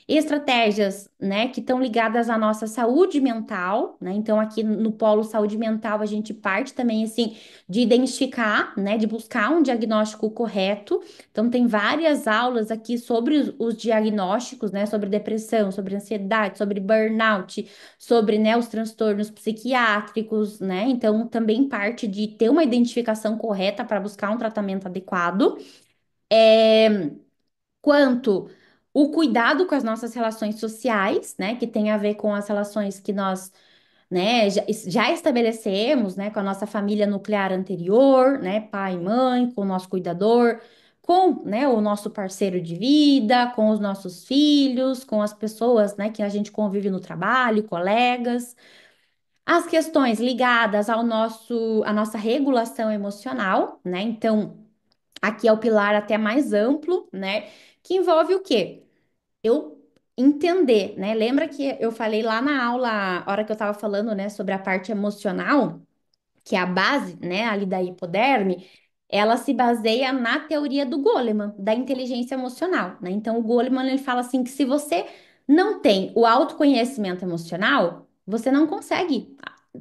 estratégias, né, que estão ligadas à nossa saúde mental, né? Então, aqui no polo saúde mental, a gente parte também, assim, de identificar, né, de buscar um diagnóstico correto. Então, tem várias aulas aqui sobre os diagnósticos, né, sobre depressão, sobre ansiedade, sobre burnout, sobre, né, os transtornos psiquiátricos, né? Então, também parte de ter uma identificação correta para buscar um tratamento adequado. Quanto o cuidado com as nossas relações sociais, né, que tem a ver com as relações que nós, né, já estabelecemos, né, com a nossa família nuclear anterior, né, pai e mãe, com o nosso cuidador, com, né, o nosso parceiro de vida, com os nossos filhos, com as pessoas, né, que a gente convive no trabalho, colegas. As questões ligadas ao nosso, à nossa regulação emocional, né? Então, aqui é o pilar até mais amplo, né? Que envolve o quê? Eu entender, né? Lembra que eu falei lá na aula, a hora que eu estava falando, né, sobre a parte emocional, que é a base, né, ali da hipoderme, ela se baseia na teoria do Goleman, da inteligência emocional, né? Então, o Goleman, ele fala assim que se você não tem o autoconhecimento emocional, você não consegue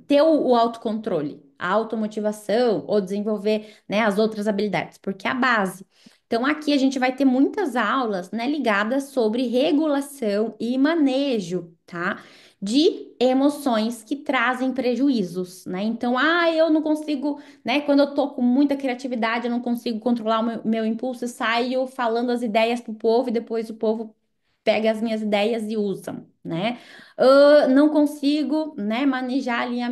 ter o autocontrole, a automotivação ou desenvolver, né, as outras habilidades, porque é a base. Então, aqui a gente vai ter muitas aulas, né, ligadas sobre regulação e manejo, tá? De emoções que trazem prejuízos, né? Então, eu não consigo, né? Quando eu tô com muita criatividade, eu não consigo controlar o meu impulso e saio falando as ideias pro povo e depois o povo pega as minhas ideias e usa, né? Não consigo, né, manejar ali a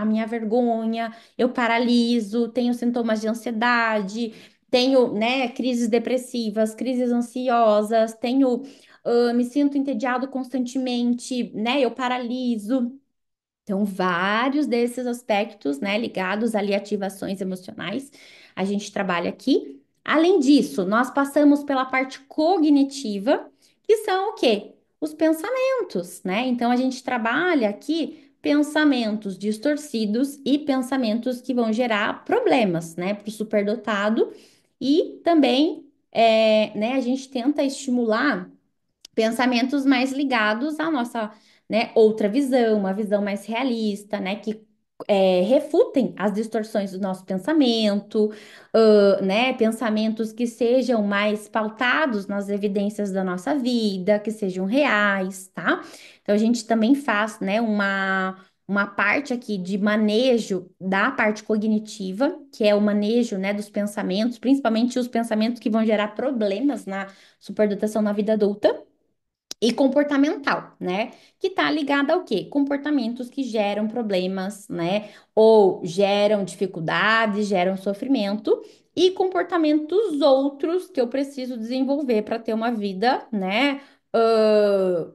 minha vergonha, eu paraliso, tenho sintomas de ansiedade, tenho, né, crises depressivas, crises ansiosas, tenho, me sinto entediado constantemente, né, eu paraliso. Então, vários desses aspectos, né, ligados ali a ativações emocionais, a gente trabalha aqui. Além disso, nós passamos pela parte cognitiva, que são o quê? Os pensamentos, né? Então, a gente trabalha aqui pensamentos distorcidos e pensamentos que vão gerar problemas, né, para o superdotado. E também, né, a gente tenta estimular pensamentos mais ligados à nossa, né, outra visão, uma visão mais realista, né, que refutem as distorções do nosso pensamento, né, pensamentos que sejam mais pautados nas evidências da nossa vida, que sejam reais, tá? Então a gente também faz, né, uma parte aqui de manejo da parte cognitiva, que é o manejo, né, dos pensamentos, principalmente os pensamentos que vão gerar problemas na superdotação na vida adulta. E comportamental, né? Que tá ligada ao quê? Comportamentos que geram problemas, né? Ou geram dificuldades, geram sofrimento, e comportamentos outros que eu preciso desenvolver para ter uma vida, né? ãh,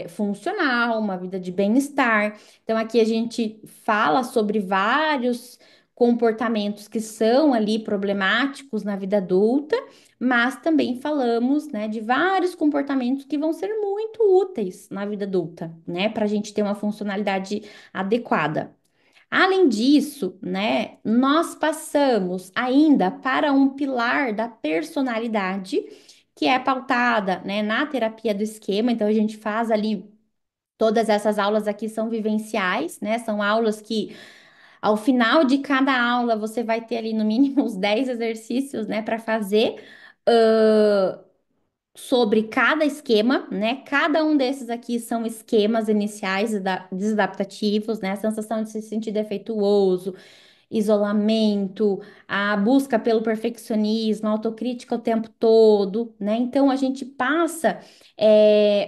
funcional, uma vida de bem-estar. Então, aqui a gente fala sobre vários comportamentos que são ali problemáticos na vida adulta, mas também falamos, né, de vários comportamentos que vão ser muito úteis na vida adulta, né, para a gente ter uma funcionalidade adequada. Além disso, né, nós passamos ainda para um pilar da personalidade, que é pautada, né, na terapia do esquema. Então, a gente faz ali. Todas essas aulas aqui são vivenciais, né? São aulas que, ao final de cada aula, você vai ter ali no mínimo uns 10 exercícios, né, para fazer sobre cada esquema, né? Cada um desses aqui são esquemas iniciais desadaptativos, né? A sensação de se sentir defeituoso, isolamento, a busca pelo perfeccionismo, a autocrítica o tempo todo, né? Então a gente passa,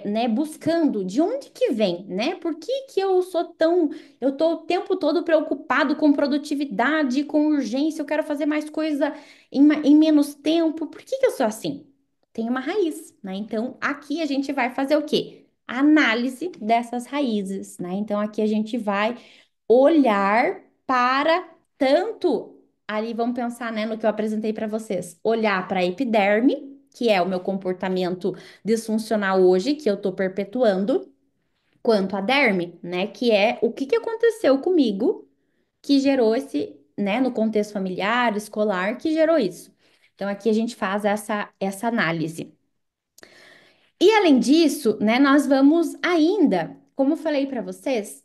né, buscando de onde que vem, né? Por que que eu tô o tempo todo preocupado com produtividade, com urgência, eu quero fazer mais coisa em menos tempo, por que que eu sou assim? Tem uma raiz, né? Então aqui a gente vai fazer o quê? A análise dessas raízes, né? Então aqui a gente vai olhar para tanto ali, vamos pensar, né, no que eu apresentei para vocês, olhar para a epiderme, que é o meu comportamento disfuncional hoje, que eu estou perpetuando, quanto a derme, né, que é o que que aconteceu comigo que gerou esse, né, no contexto familiar, escolar, que gerou isso. Então, aqui a gente faz essa análise. E além disso, né, nós vamos ainda, como eu falei para vocês,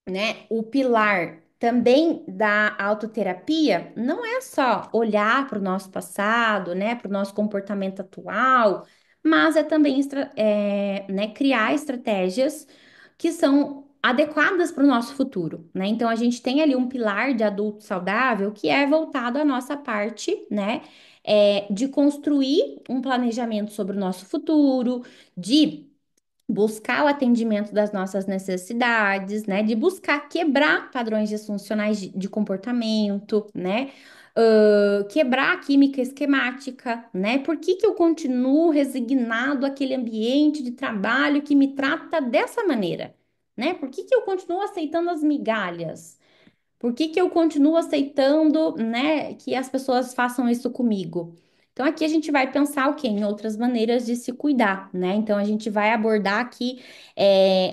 né? O pilar também da autoterapia não é só olhar para o nosso passado, né? Para o nosso comportamento atual, mas é também né, criar estratégias que são adequadas para o nosso futuro, né? Então a gente tem ali um pilar de adulto saudável que é voltado à nossa parte, né? De construir um planejamento sobre o nosso futuro, de buscar o atendimento das nossas necessidades, né? De buscar quebrar padrões disfuncionais de comportamento, né? Quebrar a química esquemática, né? Por que que eu continuo resignado àquele ambiente de trabalho que me trata dessa maneira, né? Por que que eu continuo aceitando as migalhas? Por que que eu continuo aceitando, né, que as pessoas façam isso comigo? Então, aqui a gente vai pensar o quê? Em outras maneiras de se cuidar, né? Então, a gente vai abordar aqui,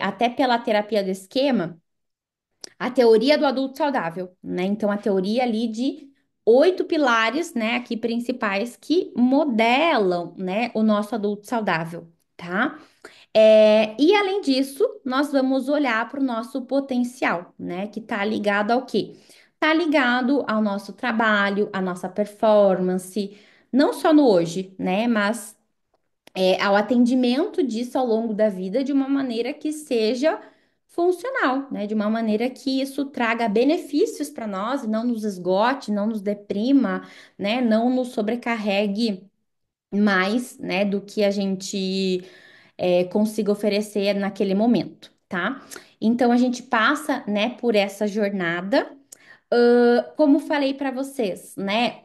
até pela terapia do esquema, a teoria do adulto saudável, né? Então, a teoria ali de 8 pilares, né, aqui principais que modelam, né, o nosso adulto saudável, tá? E além disso, nós vamos olhar para o nosso potencial, né? Que está ligado ao quê? Está ligado ao nosso trabalho, à nossa performance, não só no hoje, né? Mas ao atendimento disso ao longo da vida de uma maneira que seja funcional, né? De uma maneira que isso traga benefícios para nós, e não nos esgote, não nos deprima, né? Não nos sobrecarregue mais, né? Do que a gente consiga oferecer naquele momento, tá? Então a gente passa, né, por essa jornada. Como falei para vocês, né,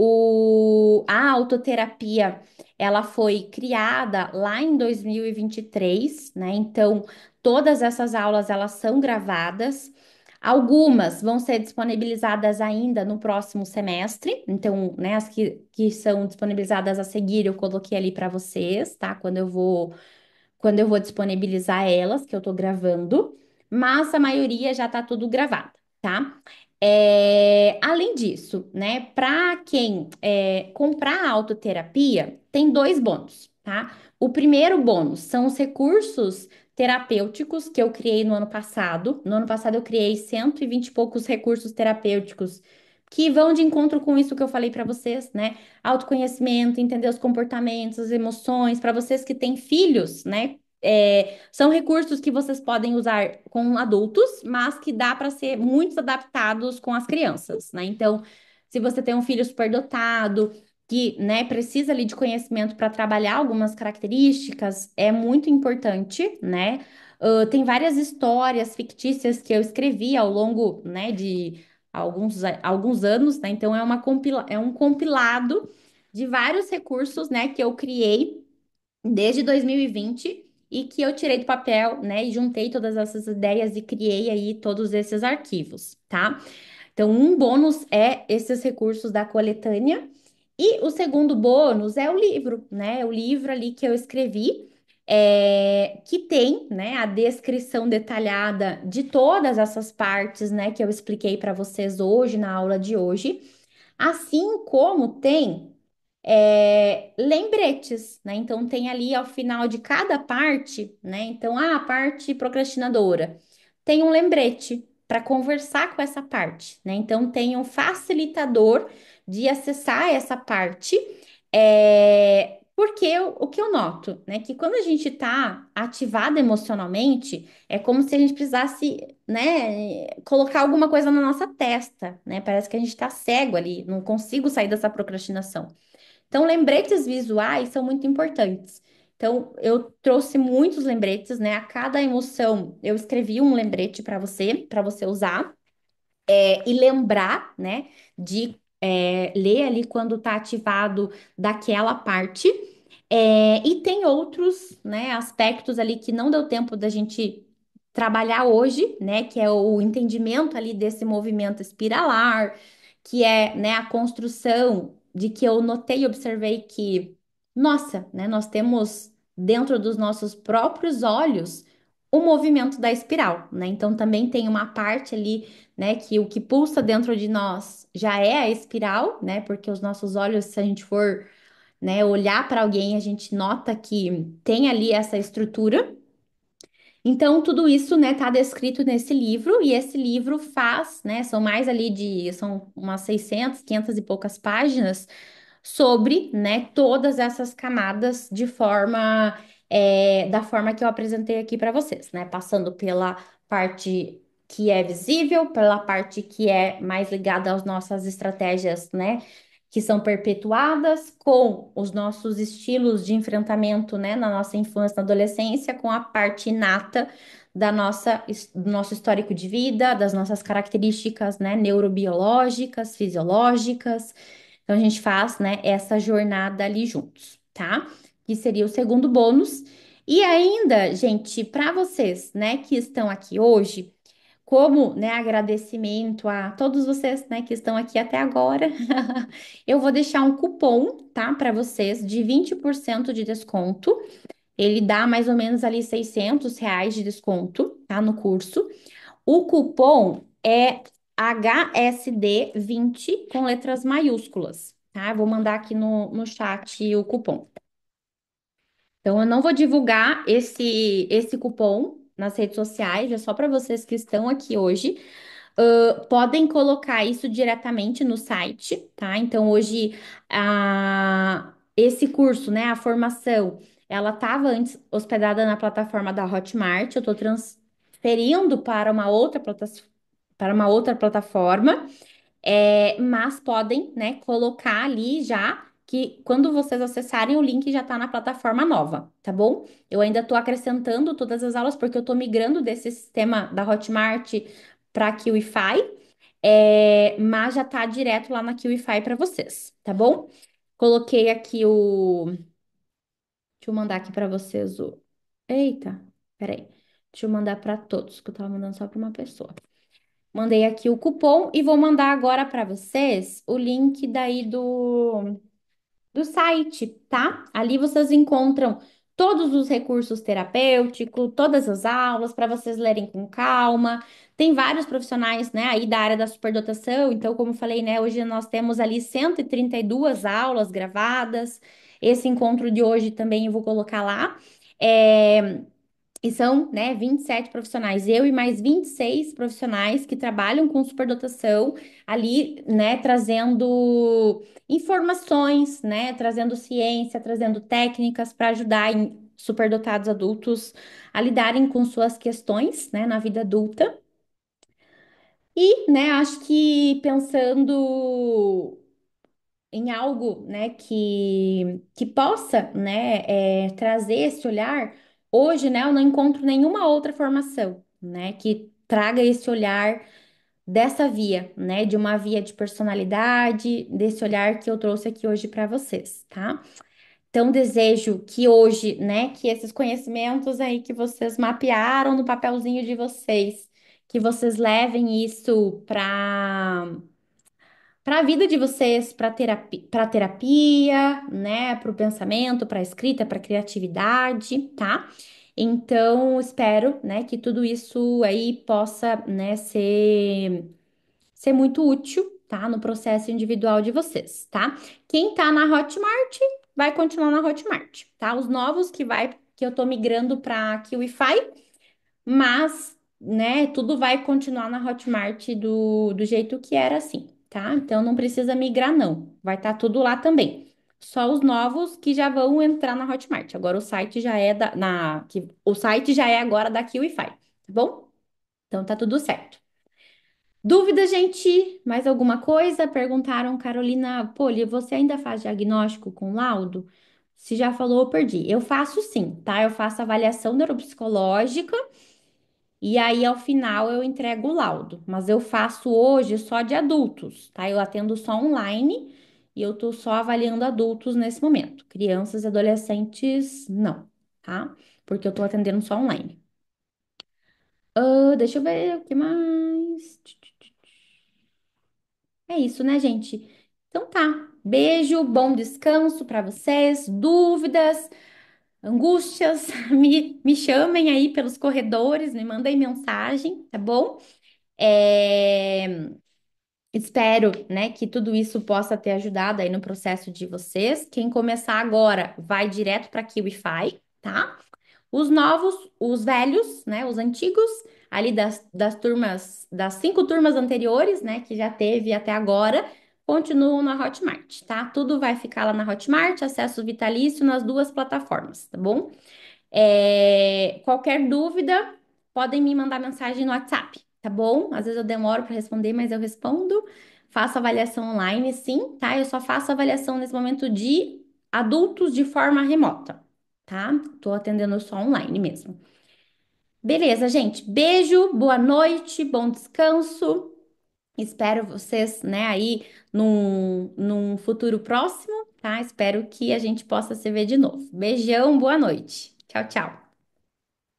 a autoterapia ela foi criada lá em 2023, né? Então todas essas aulas elas são gravadas. Algumas vão ser disponibilizadas ainda no próximo semestre, então, né, as que são disponibilizadas a seguir, eu coloquei ali para vocês, tá? Quando eu vou disponibilizar elas, que eu tô gravando, mas a maioria já tá tudo gravado, tá? Além disso, né, para quem comprar a autoterapia, tem 2 bônus, tá? O primeiro bônus são os recursos terapêuticos que eu criei no ano passado. No ano passado eu criei 120 e poucos recursos terapêuticos que vão de encontro com isso que eu falei para vocês, né? Autoconhecimento, entender os comportamentos, as emoções, para vocês que têm filhos, né? São recursos que vocês podem usar com adultos, mas que dá para ser muito adaptados com as crianças, né? Então, se você tem um filho superdotado, que, né, precisa ali de conhecimento para trabalhar algumas características, é muito importante, né? Tem várias histórias fictícias que eu escrevi ao longo, né, de alguns anos, né? Então, é um compilado de vários recursos, né, que eu criei desde 2020 e que eu tirei do papel, né, e juntei todas essas ideias e criei aí todos esses arquivos, tá? Então, um bônus é esses recursos da coletânea e o segundo bônus é o livro, né? O livro ali que eu escrevi, que tem, né, a descrição detalhada de todas essas partes, né, que eu expliquei para vocês hoje na aula de hoje. Assim como tem lembretes, né? Então tem ali ao final de cada parte, né? Então, a parte procrastinadora tem um lembrete para conversar com essa parte, né? Então tem um facilitador de acessar essa parte. Porque o que eu noto, né, que quando a gente está ativado emocionalmente, é como se a gente precisasse, né, colocar alguma coisa na nossa testa, né? Parece que a gente está cego ali, não consigo sair dessa procrastinação. Então, lembretes visuais são muito importantes. Então, eu trouxe muitos lembretes, né? A cada emoção, eu escrevi um lembrete para você usar e lembrar, né? De ler ali quando está ativado daquela parte. E tem outros, né, aspectos ali que não deu tempo da gente trabalhar hoje, né, que é o entendimento ali desse movimento espiralar, que é, né, a construção de que eu notei e observei que, nossa, né, nós temos dentro dos nossos próprios olhos o movimento da espiral, né? Então também tem uma parte ali, né, que o que pulsa dentro de nós já é a espiral, né? Porque os nossos olhos, se a gente for né, olhar para alguém, a gente nota que tem ali essa estrutura. Então, tudo isso, né, tá descrito nesse livro, e esse livro faz, né, são mais ali são umas 600, 500 e poucas páginas sobre, né, todas essas camadas de forma, da forma que eu apresentei aqui para vocês, né, passando pela parte que é visível, pela parte que é mais ligada às nossas estratégias, né, que são perpetuadas com os nossos estilos de enfrentamento, né, na nossa infância, na adolescência, com a parte inata do nosso histórico de vida, das nossas características, né, neurobiológicas, fisiológicas. Então a gente faz, né, essa jornada ali juntos, tá? Que seria o segundo bônus. E ainda, gente, para vocês, né, que estão aqui hoje, como, né, agradecimento a todos vocês, né, que estão aqui até agora, eu vou deixar um cupom, tá, para vocês de 20% de desconto. Ele dá mais ou menos ali R$ 600 de desconto, tá, no curso. O cupom é HSD20 com letras maiúsculas, tá? Eu vou mandar aqui no chat o cupom. Então, eu não vou divulgar esse cupom nas redes sociais, é só para vocês que estão aqui hoje. Podem colocar isso diretamente no site, tá? Então, hoje, esse curso, né, a formação, ela estava antes hospedada na plataforma da Hotmart, eu estou transferindo para uma outra plataforma, mas podem, né, colocar ali já que quando vocês acessarem o link já está na plataforma nova, tá bom? Eu ainda estou acrescentando todas as aulas porque eu estou migrando desse sistema da Hotmart para QIFI, mas já tá direto lá na QIFI para vocês, tá bom? Coloquei aqui deixa eu mandar aqui para vocês o. Eita, peraí. Deixa eu mandar para todos, que eu tava mandando só para uma pessoa. Mandei aqui o cupom e vou mandar agora para vocês o link daí do site, tá? Ali vocês encontram todos os recursos terapêuticos, todas as aulas para vocês lerem com calma. Tem vários profissionais, né, aí da área da superdotação. Então, como eu falei, né, hoje nós temos ali 132 aulas gravadas. Esse encontro de hoje também eu vou colocar lá. É, e são, né, 27 profissionais, eu e mais 26 profissionais que trabalham com superdotação ali, né, trazendo informações, né, trazendo ciência, trazendo técnicas para ajudar superdotados adultos a lidarem com suas questões, né, na vida adulta. E, né, acho que pensando em algo, né, que possa, né, trazer esse olhar. Hoje, né, eu não encontro nenhuma outra formação, né, que traga esse olhar dessa via, né, de uma via de personalidade, desse olhar que eu trouxe aqui hoje para vocês, tá? Então, desejo que hoje, né, que esses conhecimentos aí que vocês mapearam no papelzinho de vocês, que vocês levem isso para a vida de vocês, para terapia, né, para o pensamento, para a escrita, para a criatividade, tá? Então, espero, né, que tudo isso aí possa, né, ser muito útil, tá, no processo individual de vocês, tá? Quem tá na Hotmart vai continuar na Hotmart, tá? Os novos que eu tô migrando para QIFI, mas, né, tudo vai continuar na Hotmart do jeito que era assim, tá? Então não precisa migrar, não. Vai estar tudo lá também. Só os novos que já vão entrar na Hotmart. Agora o site já é o site já é agora da QIFI, tá bom? Então tá tudo certo. Dúvida, gente? Mais alguma coisa? Perguntaram, Carolina Poli, você ainda faz diagnóstico com laudo? Se já falou, eu perdi. Eu faço sim, tá? Eu faço avaliação neuropsicológica e aí, ao final, eu entrego o laudo. Mas eu faço hoje só de adultos, tá? Eu atendo só online e eu tô só avaliando adultos nesse momento. Crianças e adolescentes, não, tá? Porque eu tô atendendo só online. Deixa eu ver o que mais. É isso, né, gente? Então tá. Beijo, bom descanso para vocês. Dúvidas, angústias, me chamem aí pelos corredores, me mandem mensagem, tá bom? É, Espero, né, que tudo isso possa ter ajudado aí no processo de vocês. Quem começar agora vai direto para Kiwify, tá? Os novos, os velhos, né, os antigos, ali das turmas, das 5 turmas anteriores, né, que já teve até agora, continuam na Hotmart, tá? Tudo vai ficar lá na Hotmart, acesso vitalício nas duas plataformas, tá bom? Qualquer dúvida, podem me mandar mensagem no WhatsApp, tá bom? Às vezes eu demoro para responder, mas eu respondo. Faço avaliação online, sim, tá? Eu só faço avaliação nesse momento de adultos de forma remota, tá? Tô atendendo só online mesmo. Beleza, gente. Beijo, boa noite, bom descanso. Espero vocês, né, aí num futuro próximo, tá? Espero que a gente possa se ver de novo. Beijão, boa noite. Tchau, tchau.